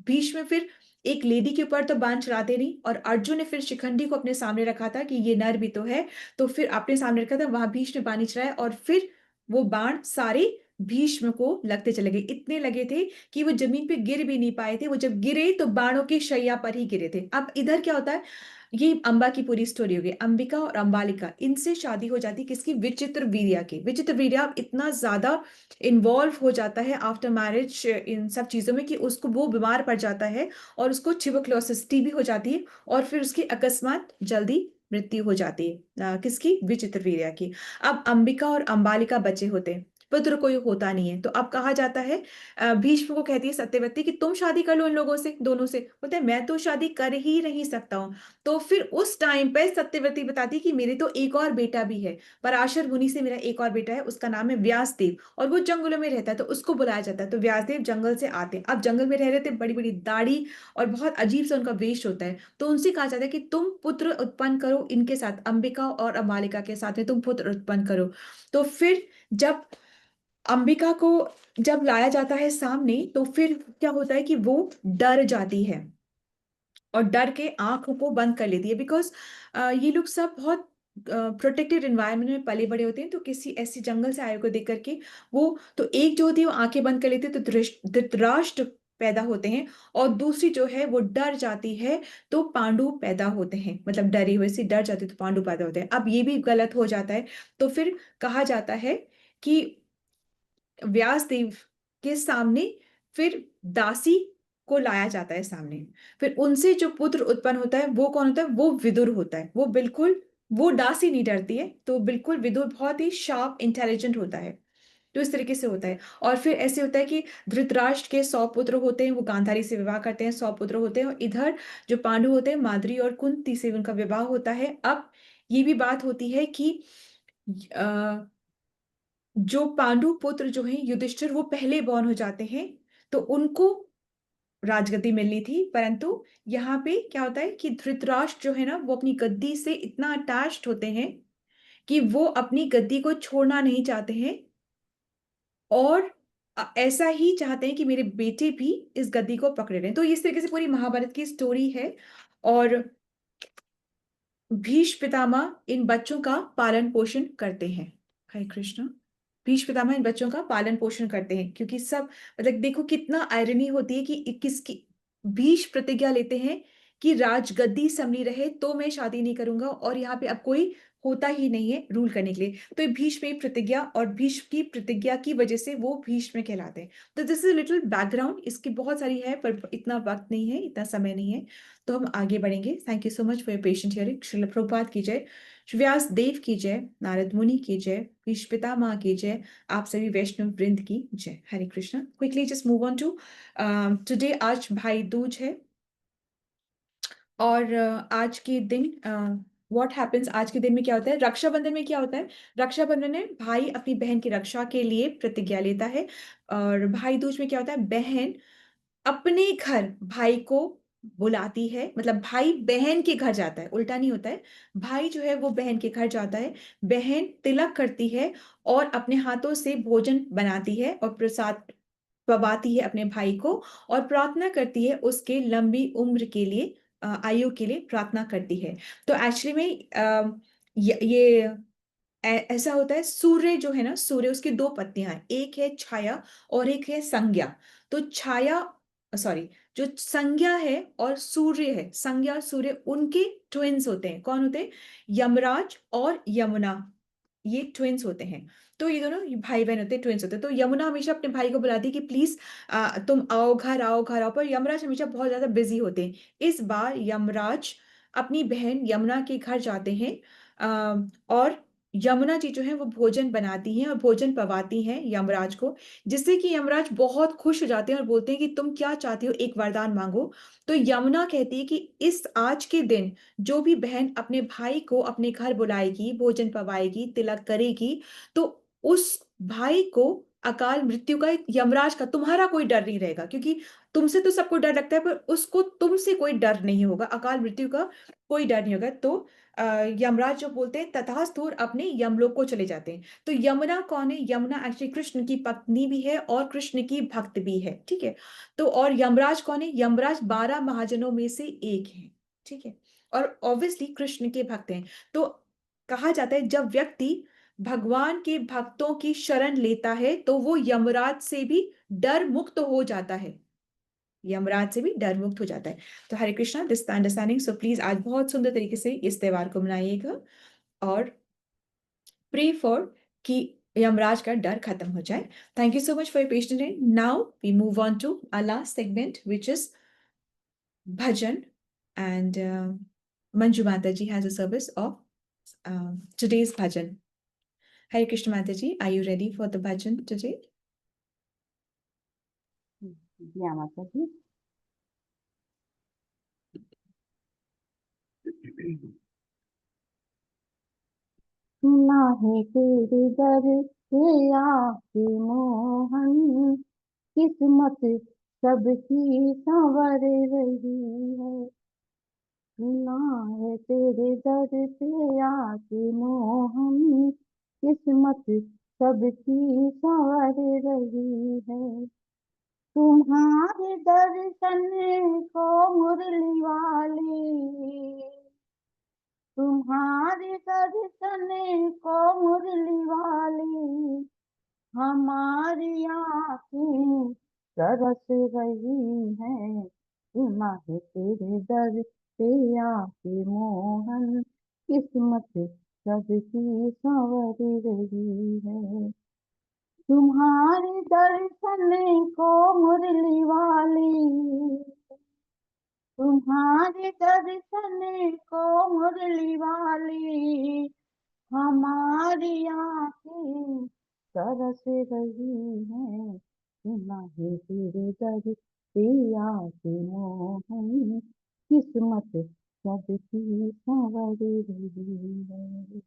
भीष्म फिर एक लेडी के ऊपर तो बाण चढ़ाते नहीं। और अर्जुन ने फिर शिखंडी को अपने सामने रखा था कि ये नर भी तो है, तो फिर अपने सामने रखा था, वहां भीष्म ने बाण चढ़ाया और फिर वो बाण सारे भीष्म को लगते चले गए। इतने लगे थे कि वो जमीन पे गिर भी नहीं पाए थे। वो जब गिरे तो बाणों की शैया पर ही गिरे थे। अब इधर क्या होता है, ये अंबा की पूरी स्टोरी हो गई। अंबिका और अंबालिका, इनसे शादी हो जाती किसकी? विचित्र वीर्या की। विचित्र वीर्या इतना ज्यादा इन्वॉल्व हो जाता है आफ्टर मैरिज इन सब चीजों में कि उसको वो बीमार पड़ जाता है और उसको ट्यूबरक्लोसिस, टीबी हो जाती है और फिर उसकी अकस्मात जल्दी मृत्यु हो जाती है। किसकी? विचित्र वीर्या की। अब अंबिका और अंबालिका बच्चे होते हैं, पुत्र कोई होता नहीं है। तो अब कहा जाता है, भीष्म को कहती है सत्यवती कि तुम शादी कर लो इन लोगों से, दोनों से। बोलते हैं मैं तो शादी कर ही नहीं सकता हूँ। तो फिर उस टाइम पे सत्यवती बताती कि मेरे तो एक और बेटा भी है, पराशर मुनि से मेरा एक और बेटा है, उसका नाम है व्यासदेव और वो जंगलों में रहता है, तो उसको बुलाया जाता है। तो व्यासदेव जंगल से आते हैं। अब जंगल में रह रहे थे, बड़ी बड़ी दाढ़ी और बहुत अजीब सा उनका वेश होता है। तो उनसे कहा जाता है कि तुम पुत्र उत्पन्न करो इनके साथ, अंबिका और अमालिका के साथ में तुम पुत्र उत्पन्न करो। तो फिर जब अंबिका को जब लाया जाता है सामने, तो फिर क्या होता है कि वो डर जाती है और डर के आंखों को बंद कर लेती है। बिकॉज ये लोग सब बहुत प्रोटेक्टेड एनवायरनमेंट में पले बड़े होते हैं। तो किसी ऐसी जंगल से आए को देख करके वो, तो एक जो होती है वो आंखें बंद कर लेती है, तो धृतराष्ट्र पैदा होते हैं। और दूसरी जो है वो डर जाती है, तो पांडु पैदा होते हैं। मतलब डरी हुई सी डर जाती है तो पांडु पैदा होते हैं। अब ये भी गलत हो जाता है। तो फिर कहा जाता है कि व्यासदेव के सामने फिर दासी को लाया जाता है सामने। फिर उनसे जो पुत्र उत्पन्न होता है वो कौन होता है? वो विदुर होता है। वो बिल्कुल, वो दासी नहीं डरती है, तो बिल्कुल विदुर बहुत ही शार्प इंटेलिजेंट होता है। तो इस तरीके से होता है। और फिर ऐसे होता है कि धृतराष्ट्र के 100 पुत्र होते हैं, वो गांधारी से विवाह करते हैं, 100 पुत्र होते हैं। और इधर जो पांडु होते हैं, माद्री और कुंती से उनका विवाह होता है। अब ये भी बात होती है कि जो पांडु पुत्र जो हैं युधिष्ठिर, वो पहले बॉर्न हो जाते हैं। तो उनको राजगद्दी मिलनी थी, परंतु यहाँ पे क्या होता है कि धृतराष्ट्र जो है ना वो अपनी गद्दी से इतना अटैच्ड होते हैं कि वो अपनी गद्दी को छोड़ना नहीं चाहते हैं, और ऐसा ही चाहते हैं कि मेरे बेटे भी इस गद्दी को पकड़े रहें। तो इस तरीके से पूरी महाभारत की स्टोरी है, और भीष्म पितामह इन बच्चों का पालन पोषण करते हैं। हरे कृष्ण। भीष्म पितामह इन बच्चों का पालन पोषण करते हैं, क्योंकि सब मतलब देखो कितना आयरनी होती है कि किसकी भीष्म प्रतिज्ञा लेते हैं कि राजगद्दी संभली रहे तो मैं शादी नहीं करूंगा, और यहाँ पे अब कोई होता ही नहीं है रूल करने के लिए। तो ये भीष्म की प्रतिज्ञा, और भीष्म की प्रतिज्ञा की वजह से वो भीष्म कहलाते हैं। तो दिस इज लिटिल बैकग्राउंड, इसकी बहुत सारी है पर इतना वक्त नहीं है, इतना समय नहीं है, तो हम आगे बढ़ेंगे। Thank you so much for your patient hearing. Srila Prabhupada की जय, श्री व्यास देव की जय, नारद मुनि की जय, भीष्म पितामह की जय, आप सभी वैष्णव वृंद की जय। Hare Krishna. Quickly just move on to today, आज भाई दूज है, और आज के दिन व्हाट हैपेंस, आज के दिन में क्या होता है, रक्षाबंधन में क्या होता है, रक्षाबंधन में भाई अपनी बहन की रक्षा के लिए प्रतिज्ञा लेता है, और भाई दूज में क्या होता है, बहन अपने घर भाई को बुलाती है, मतलब भाई बहन के घर जाता है, उल्टा नहीं होता है, भाई जो है वो बहन के घर जाता है, बहन तिलक करती है और अपने हाथों से भोजन बनाती है और प्रसाद पवाती है अपने भाई को, और प्रार्थना करती है उसके लंबी उम्र के लिए, आयु के लिए प्रार्थना करती है। तो एक्चुअली में ये ऐसा होता है, सूर्य जो है ना, सूर्य उसकी दो पत्नियां हैं, एक है छाया और एक है संज्ञा। तो छाया, सॉरी, जो संज्ञा है और सूर्य है, संज्ञा और सूर्य उनके ट्विन्स होते हैं। कौन होते हैं? यमराज और यमुना, ये ट्विन्स होते हैं। तो ये दोनों भाई बहन होते हैं, ट्विन्स होते हैं। तो यमुना हमेशा अपने भाई को बुलाती है कि प्लीज तुम आओ, घर आओ, घर आओ, पर यमराज हमेशा बहुत ज्यादा बिजी होते हैं। इस बार यमराज अपनी बहन यमुना के घर जाते हैं, और यमुना जी जो है वो भोजन बनाती हैं और भोजन पवाती हैं यमराज को, जिससे कि यमराज बहुत खुश हो जाते हैं और बोलते हैं कि तुम क्या चाहती हो, एक वरदान मांगो। तो यमुना कहती है कि इस आज के दिन जो भी बहन अपने भाई को अपने घर बुलाएगी, भोजन पवाएगी, तिलक करेगी, तो उस भाई को अकाल मृत्यु का, यमराज का, तुम्हारा कोई डर नहीं रहेगा, क्योंकि तुमसे तो सबको डर लगता है, पर उसको तुमसे कोई डर नहीं होगा, अकाल मृत्यु का कोई डर नहीं होगा। तो यमराज जो बोलते हैं तथास्तु, और अपने यमलोक को चले जाते हैं। तो यमुना कौन है? यमुना एक्चुअली कृष्ण की पत्नी भी है और कृष्ण की भक्त भी है, ठीक है। तो और यमराज कौन है? यमराज 12 महाजनों में से एक है, ठीक है, और ऑब्वियसली कृष्ण के भक्त हैं। तो कहा जाता है जब व्यक्ति भगवान के भक्तों की शरण लेता है तो वो यमराज से भी डर मुक्त हो जाता है, यमराज से भी डर मुक्त हो जाता है। तो Hare Krishna, this understanding. So please आज बहुत सुंदर तरीके से इस त्योहार को मनाइएगा, और प्रे फॉर कि यमराज का डर खत्म हो जाए। Thank you so much for your patience. Now we move on to our last segment which is bhajan, and Manju Mataji has a service of today's bhajan. Hare Krishna Mataji, are you ready for the bhajan today? जय माता जी। सुना है तेरे दर से आके मोहन, किस्मत सबकी संवर रही है। सुना है तेरे दर से आके मोहन, किस्मत सबकी संवर रही है। तुम्हारे दर्शन को मुरली वाली, तुम्हारे दर्शन को मुरली वाली, हमारी आँखें तरस रही हैं। सुना है तेरे दर से आके मोहन, किस्मत सबकी संवर रही है। तुम्हारे दर्शन को मुरली वाली, तुम्हारे दर्शन को मुरली वाली, हमारी आँखें तरस रही हैं। सुना है तेरे दर से आके मोहन, किस्मत सबकी संवर रही है।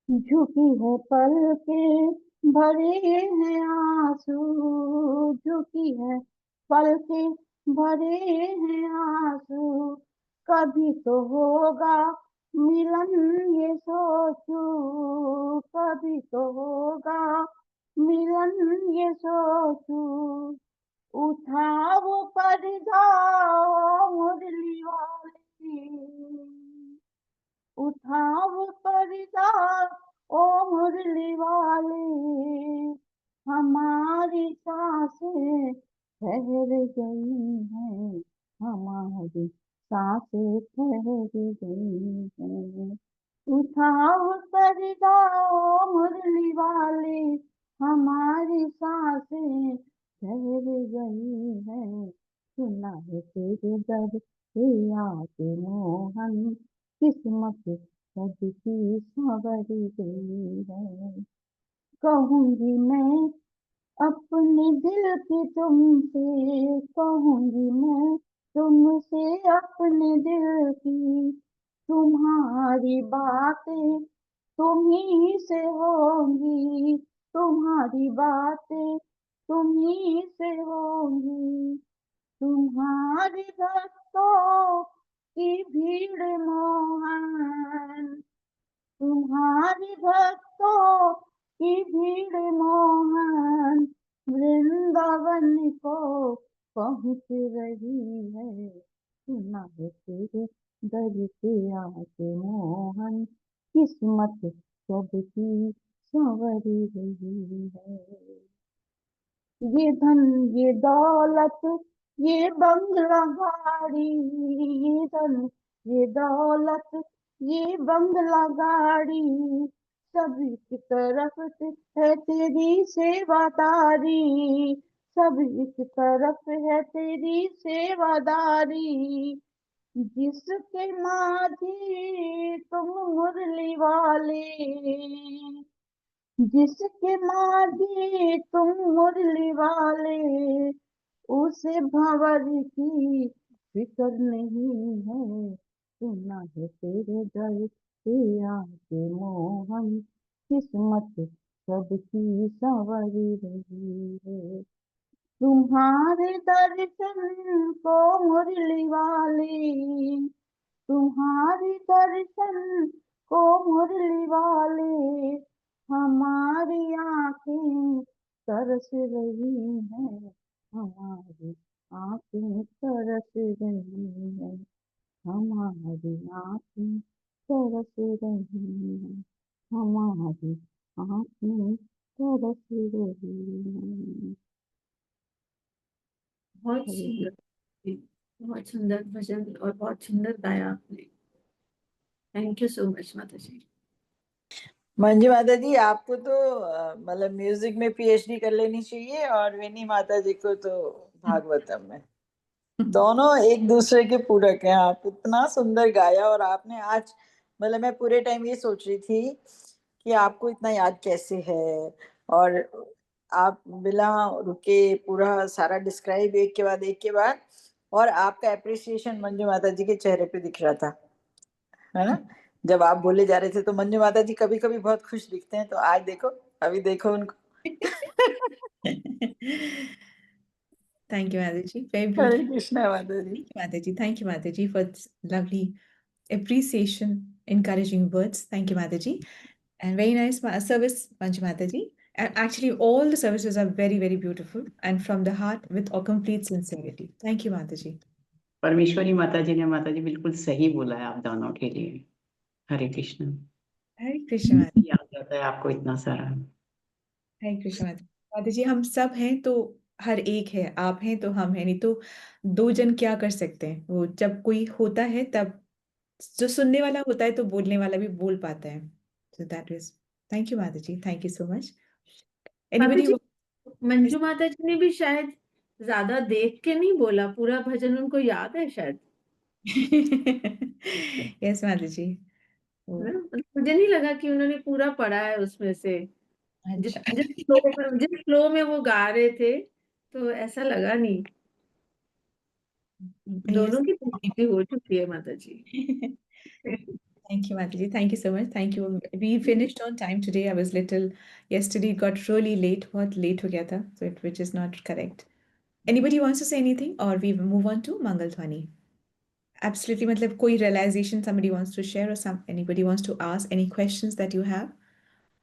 झुकी है पलके भरे हैं आंसू, झुकी है पल के भरे हैं आंसू, कभी तो होगा मिलन ये सोचूं, कभी तो होगा मिलन ये सोचूं। उठाओ पर्दा ओ मुरली वाली, उठाओ पर्दा ओ मुरली वाली, हमारी सांसें ठहर गई हैं, हमारी सांसें ठहर गई हैं। उठाओ पर्दा ओ मुरली वाली, हमारी सांसें ठहर गई हैं। सुना है तेरे दर पे आके मोहन, किस्मत सबकी संवर गई है। कहूंगी मैं अपने दिल की तुमसे, कहूंगी मैं तुमसे अपने दिल की, तुम्हारी बातें तुम्ही से होंगी, तुम्हारी बातें तुम्ही से होंगी। तुम्हारी भक्तों की भीड़ मोहन, तुम्हारी भक्तों की भीड़ मोहन, वृंदावन को पहुँच रही है। सुना है तेरे दर पे आके मोहन, किस्मत सबकी संवर रही है। ये धन ये दौलत ये बंगला गाड़ी, ये धन ये दौलत ये बंगला गाड़ी, सभी की तरफ से है तेरी सेवादारी, सभी की तरफ है तेरी सेवादारी। जिसके माझी तुम मुरली वाले, जिसके माझी तुम मुरली वाले, उसे भंवर की फिक्र नहीं है। सुना है तेरे दर पे आके मोहन, किस्मत सबकी संवर रही है। तुम्हारे दर्शन को मुरली वाले, तुम्हारे दर्शन को मुरली वाले, हमारी आंखें तरस रही हैं, हमारी आंखें तरस रही हैं, हमारी आंखें तरस रही हैं, हमारी आंखें तरस रही हैं। बहुत सुंदर, बहुत सुंदर भजन और बहुत सुंदर गाया आपने। Thank you so much Mata जी। मंजू माता जी, आपको तो मतलब म्यूजिक में पीएचडी कर लेनी चाहिए, और विनी माता जी को तो भागवतम में। दोनों एक दूसरे के पूरक हैं। आप इतना सुंदर गाया, और आपने आज मतलब मैं पूरे टाइम ये सोच रही थी कि आपको इतना याद कैसे है, और आप बिना रुके पूरा सारा डिस्क्राइब एक के बाद एक के बाद, और आपका एप्रिसिएशन मंजू माता जी के चेहरे पे दिख रहा था, है ना। जब आप बोले जा रहे थे तो मंजू माता जी कभी कभी बहुत खुश दिखते हैं, तो आज देखो, अभी देखो उनको। Thank you, Mataji. Very Hare beautiful. Krishna माता जी। Thank you, Mataji. Thank you, Mataji, for this lovely appreciation, encouraging words. Thank you, Mataji. And very nice service, Manju Mataji. And actually, all the services are very, very beautiful and from the heart with a complete sincerity. Thank you, Mataji. परमेश्वरी माता जी ने माता जी बिल्कुल सही बोला है आप दोनों के लिए। हरे कृष्ण। हरे कृष्ण माता। याद रहता है आपको इतना सारा। हरे कृष्ण माता। माताजी, हम सब हैं तो हर एक है, आप हैं तो हम हैं, नहीं तो दो जन क्या कर सकते हैं। वो जब कोई होता है तब जो सुनने वाला होता है तो बोलने वाला भी बोल पाता है। So that is, thank you, Mataji. Thank you so much. माता Anybody? जी, मंजू माता जी ने भी शायद ज्यादा देख के नहीं बोला, पूरा भजन उनको याद है शायद। Yes, Mataji. है ना? मुझे नहीं लगा कि उन्होंने पूरा पढ़ा है उसमें से। जिस अच्छा। जिस फ्लो में वो गा रहे थे, तो ऐसा लगा नहीं। Yes. दोनों की तैयारी हो चुकी है माता जी। Thank you, Mataji. Thank you so much. Thank you. We finished on time today. I was little, yesterday it got really late, बहुत late हो गया था, so which is not correct. Anybody wants to say anything or we move on to Mangal Dhwani? Absolutely, मतलब कोई realization somebody wants to share or anybody wants to ask any questions that you have,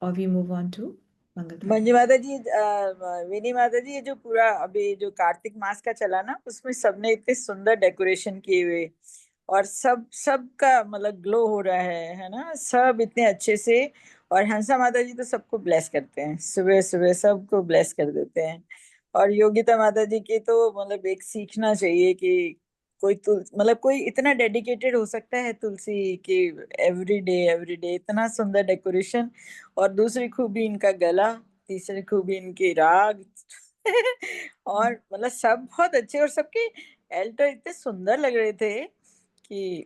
or we move on to Mangal Dhwani. Manju माता जी, विनी माता जी, ये जो पूरा अभी जो कार्तिक मास का चला ना, उसमें सबने इतने सुंदर डेकोरेशन किए हुए और सबका मतलब ग्लो हो रहा है ना, सब इतने अच्छे से। और हंसा माता जी तो सबको ब्लेस करते हैं, सुबह सुबह सबको ब्लेस कर देते हैं। और योगिता माता जी की तो मतलब एक सीखना चाहिए कि कोई मतलब कोई इतना डेडिकेटेड हो सकता है तुलसी की, एवरी डे इतना सुंदर डेकोरेशन। और दूसरी खूबी इनका गला, तीसरी खूबी इनकी राग और मतलब सब बहुत अच्छे, और सबके एल्टर इतने सुंदर लग रहे थे कि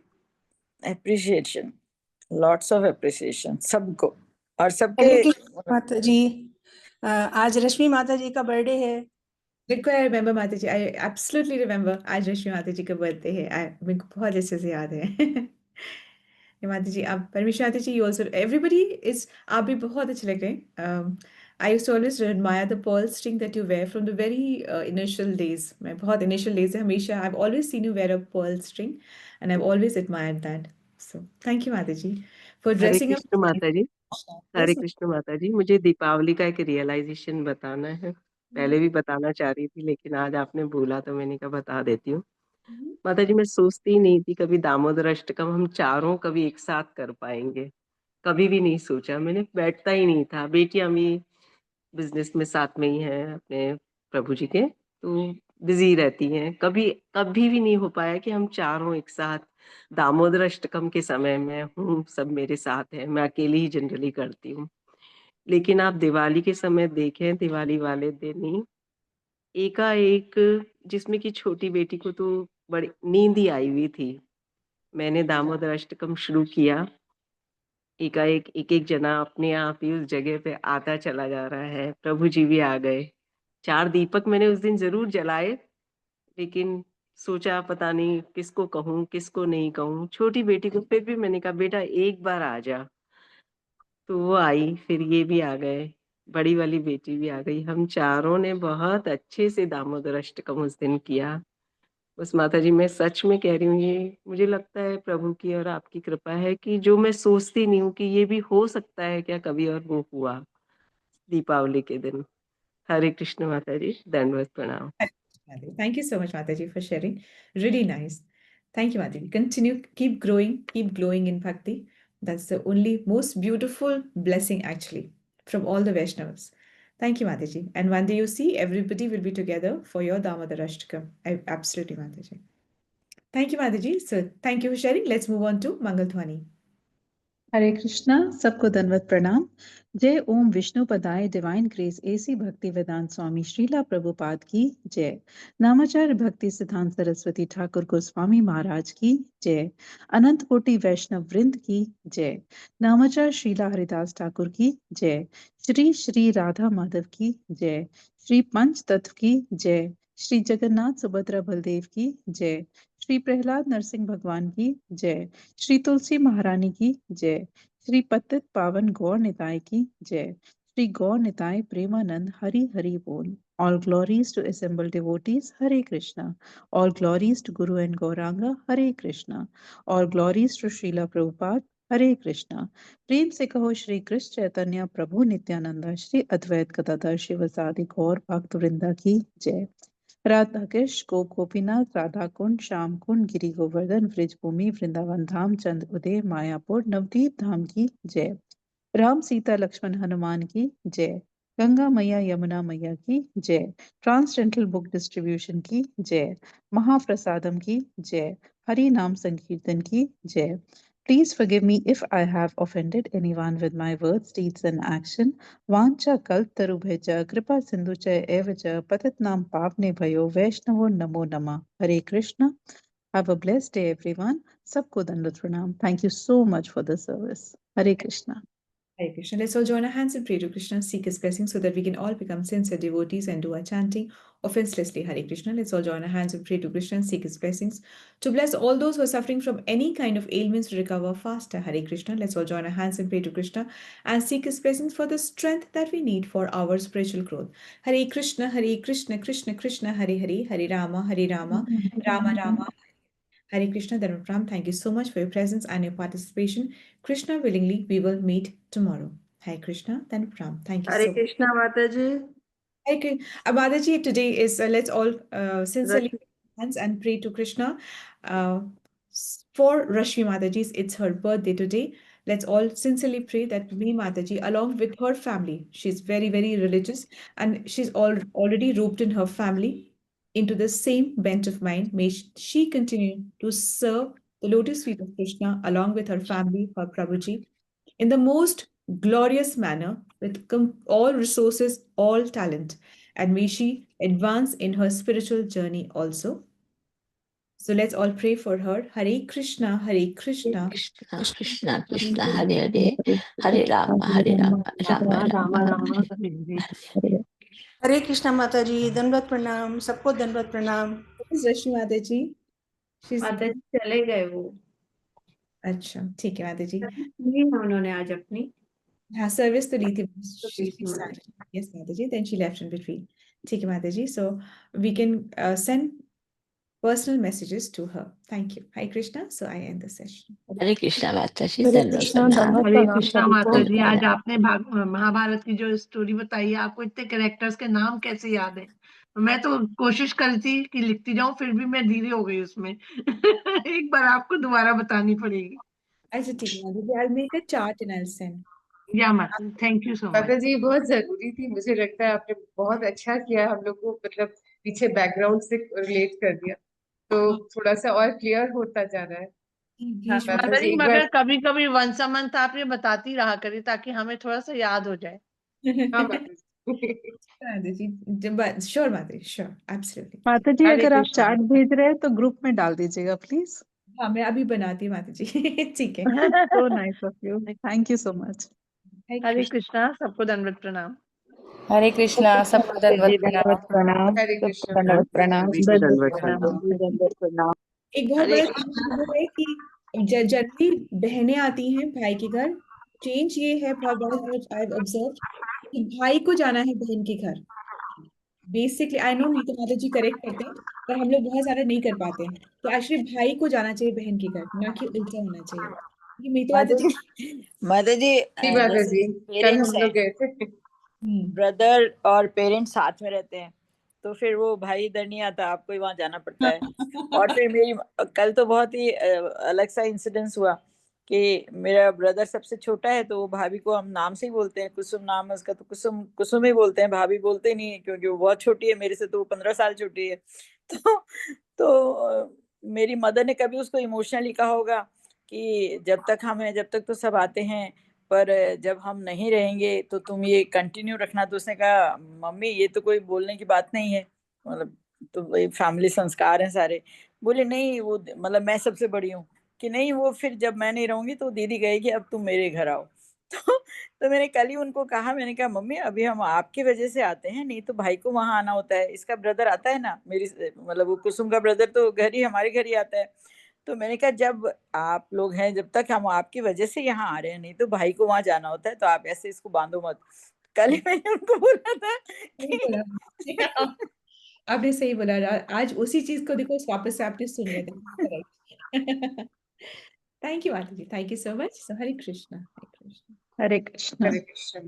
एप्रिसिएशन, लॉट्स ऑफ एप्रिसिएशन सबको। और सबके हरे कृष्ण माता जी, आज रश्मि माता जी का बर्थडे है। बिल्कुल, I remember माता जी, I absolutely remember आज रश्मि माता जी का बर्थडे है। मेरे को बहुत अच्छे से याद है। माता जी, आप परमेश्वर माता जी, you also everybody is, आप भी बहुत अच्छे लग रहे हैं। I used to always admire the pearl string that you wear from the very initial days. मैं बहुत initial days से हमेशा I've always seen you wear a pearl string and I've always admired that. So thank you माता जी for Hare dressing up. Krishna माता जी, हरे Yes, Krishna माता जी, मुझे दीपावली का एक रियलाइजेशन बताना है। पहले भी बताना चाह रही थी लेकिन आज आपने बोला तो मैंने कहा बता देती हूँ। माता जी, मैं सोचती ही नहीं थी कभी दामोदर अष्टकम हम चारों कभी एक साथ कर पाएंगे, कभी भी नहीं सोचा, मैंने बैठता ही नहीं था। बेटियां भी बिजनेस में साथ में ही हैं अपने प्रभु जी के, तो बिजी रहती हैं, कभी कभी भी नहीं हो पाया कि हम चारों एक साथ दामोदर अष्टकम के समय में हूँ, सब मेरे साथ है, मैं अकेली ही जनरली करती हूँ। लेकिन आप दिवाली के समय देखें, दिवाली वाले दिन ही एकाएक, जिसमें कि छोटी बेटी को तो बड़ी नींद ही आई हुई थी, मैंने दामोदर अष्टकम शुरू किया, एकाएक एक एक जना अपने आप ही उस जगह पे आता चला जा रहा है, प्रभु जी भी आ गए। 4 दीपक मैंने उस दिन जरूर जलाए, लेकिन सोचा पता नहीं किसको कहूँ किसको नहीं कहूँ। छोटी बेटी को फिर भी मैंने कहा बेटा एक बार आ जा, तो वो आई, फिर ये भी आ गए, बड़ी वाली बेटी भी आ गई। हम चारों ने बहुत अच्छे से दामोदर अष्टकम उस दिन किया। बस माता जी, मैं सच में कह रही हूँ, ये मुझे लगता है प्रभु की और आपकी कृपा है कि जो मैं सोचती नहीं हूँ कि ये भी हो सकता है क्या कभी, और वो हुआ दीपावली के दिन। हरे कृष्ण माता जी, दंडवत प्रणाम। Thank you so much, Mataji, for sharing. Really nice. Thank you, Mataji. Continue, keep growing, keep glowing in Bhakti. That's the only most beautiful blessing, actually, from all the Vaishnavas. Thank you, Mataji. And one day you see, everybody will be together for your Damodar Ashtakam. Absolutely, Mataji. Thank you, Mataji. So, thank you for sharing. Let's move on to Mangal Dhwani. हरे कृष्णा, सबको दंडवत प्रणाम। जय ओम Vishnu पदाय divine grace AC भक्ति वेदांत स्वामी श्रीला प्रभुपाद की जय। नामाचार्य भक्ति सिद्धांत सरस्वती ठाकुर गोस्वामी महाराज की जय। अनंत कोटि वैष्णव वृंद की जय। नामाचार्य श्रीला हरिदास ठाकुर की जय। श्री श्री राधा माधव की जय। श्री पंच तत्व की जय। श्री जगन्नाथ सुभद्रा बलदेव की जय। श्री प्रहलाद नरसिंह भगवान की जय। श्री तुलसी महारानी की जय। श्री पतित पावन गौर निताय की जय। श्री गौर निताय प्रेमानंद हरि हरि बोल। All glories to assembled devotees, Hare Krishna. All glories to Guru and Gauranga, Hare Krishna. All glories to Srila Prabhupada, Hare Krishna. प्रेम से कहो श्री कृष्ण चैतन्य प्रभु नित्यानंदा, श्री अद्वैत गदाधर शिवसादि गौर भक्त वृंदा की जय। राधा कृष्ण गो गोपीनाथ राधा कुंड श्याम कुंड गिरी गोवर्धन ब्रिज भूमि वृंदावन धाम चंद उदय मायापुर नवदीप धाम की जय। राम सीता लक्ष्मण हनुमान की जय। गंगा मैया यमुना मैया की जय। ट्रांसडेंटल बुक डिस्ट्रीब्यूशन की जय। महाप्रसादम की जय। हरि नाम संकीर्तन की जय। Please forgive me if I have offended anyone with my words, deeds and action. वांछा कल्पतरुभ्यश्च कृपा सिंधुश्च एव च पतितनां पावनेभ्यो वैष्णवो नमो नमः। हरे Krishna. Have a blessed day everyone. सबको दंडवत प्रणाम. Thank you so much for the service. Hare Krishna. Hare Krishna. Let's all join our hands and pray to Krishna, seek his blessing so that we can all become sincere devotees and do our chanting offenselessly. Hare Krishna. Let's all join our hands and pray to Krishna, seek his blessings to bless all those who are suffering from any kind of ailments to recover faster. Hare Krishna. Let's all join our hands and pray to Krishna and seek his blessings for the strength that we need for our spiritual growth. Hare Krishna, Krishna Krishna, Hare Hare, Hare Rama, Rama Rama. Hare Krishna, Dharma Pram, thank you so much for your presence and your participation. Krishna willingly, we will meet tomorrow. Hare Krishna, Dharma Pram, thank you so Hare much. Krishna Mataji. Hare Krishna. Mataji, today is let's all sincerely hands and pray to Krishna. For Rashmi Mataji, it's her birthday today. Let's all sincerely pray that Rashmi Mataji, along with her family, she's very, very religious and she's already roped in her family into the same bent of mind. May she continue to serve the lotus feet of Krishna along with her family, her Prabhuji, in the most glorious manner with all resources, all talent. And may she advance in her spiritual journey also. So let's all pray for her. Hare Krishna, Krishna Krishna, Hare Hare, Hare Rama, Rama Rama. हरे कृष्णा माता जी, दंडवत प्रणाम, सबको दंडवत प्रणाम। रश्मि माता जी, माता जी चले गए वो। अच्छा, ठीक है माता जी। उन्होंने आज अपनी हाँ, सर्विस तो ली थी। Yes, माता जी, then she left in between. ठीक है माता जी, so we can send personal messages to her. Thank you. Hare Krishna. So I end the session. हरे कृष्णा माता जी, हरे कृष्णा माता जी, आज धन्यवाद। आपने महाभारत की जो स्टोरी बताई है, आपको इतने कैरेक्टर्स के नाम कैसे याद है? मैं तो कोशिश करी थी कि लिखती जाऊं, फिर भी मैं धीरे हो गई उसमें। एक बार आपको दोबारा बतानी पड़ेगी। अच्छा ठीक है माता जी, I'll make a chart and I'll send. या माता, thank you so much. Mata जी बहुत जरूरी थी, मुझे लगता है आपने बहुत अच्छा किया, हम लोग को मतलब पीछे बैकग्राउंड से रिलेट कर दिया, तो थोड़ा सा और क्लियर होता जा रहा है। माता जी मगर कभी कभी वंस अ मंथ आप ये बताती रहा करिए ताकि हमें थोड़ा सा याद हो जाए। हाँ माता जी, श्योर माता जी, श्योर, एब्सोल्युटली। माता जी अगर आप चार्ट भेज रहे हैं तो ग्रुप में डाल दीजिएगा प्लीज। हाँ, मैं अभी बनाती हूँ माता जी। ठीक है। So nice of you. Thank you so much. हरे कृष्णा, सबको दंडवत प्रणाम। हरे कृष्णा, सबको दंडवत प्रणाम। हरे कृष्णा। दंडवत प्रणाम। एक बहुत बड़ा चीज है कि जल्दी बहनें आती हैं भाई के घर। चेंज ये है बहुत बड़ा, आई ऑब्जर्व कि भाई को जाना है बहन के घर। बेसिकली आई नो नीता माता जी करेक्ट करते हैं, पर हम लोग बहुत सारा नहीं कर पाते हैं। तो एक्चुअली भाई को जाना चाहिए बहन के घर, ना कि उल्टा होना चाहिए। मीता माता जी कल हम लोग गए थे, ब्रदर और पेरेंट्स साथ में रहते हैं, तो फिर वो भाई इधर नहीं आता, आपको ही वहां जाना पड़ता है। और फिर मेरी कल तो बहुत ही अलग सा इंसिडेंस हुआ कि मेरा ब्रदर सबसे छोटा है, तो वो भाभी को हम नाम से ही बोलते हैं, कुसुम नाम है उसका, तो कुसुम कुसुम ही बोलते हैं, भाभी बोलते नहीं है क्योंकि वो बहुत छोटी है मेरे से, तो वो 15 साल छोटी है। तो मेरी मदर ने कभी उसको इमोशनली कहा होगा कि जब तक हम हैं, जब तक तो सब आते हैं, पर जब हम नहीं रहेंगे तो तुम ये कंटिन्यू रखना। तो उसने कहा मम्मी ये तो कोई बोलने की बात नहीं है, मतलब तो वही फैमिली संस्कार हैं सारे। बोले नहीं वो मतलब मैं सबसे बड़ी हूँ कि नहीं, वो फिर जब मैं नहीं रहूंगी तो दीदी कहेगी अब तुम मेरे घर आओ। तो मैंने कल ही उनको कहा, मैंने कहा मम्मी अभी हम आपकी वजह से आते हैं, नहीं तो भाई को वहां आना होता है। इसका ब्रदर आता है ना, मेरी मतलब वो कुसुम का ब्रदर तो घर ही हमारे घर ही आता है। तो मैंने कहा जब आप लोग हैं, जब तक हम आपकी वजह से यहाँ आ रहे हैं, नहीं तो भाई को वहां जाना होता है, तो आप ऐसे इसको बांधो मत। कल ही मैंने उनको बोला था कि आपने सही बोला। आज उसी चीज को देखो वापस से आपने सुन लिया था। Thank you Mata ji, thank you so much. Hare Krishna, Hare Krishna. Hare Krishna. Hare Krishna.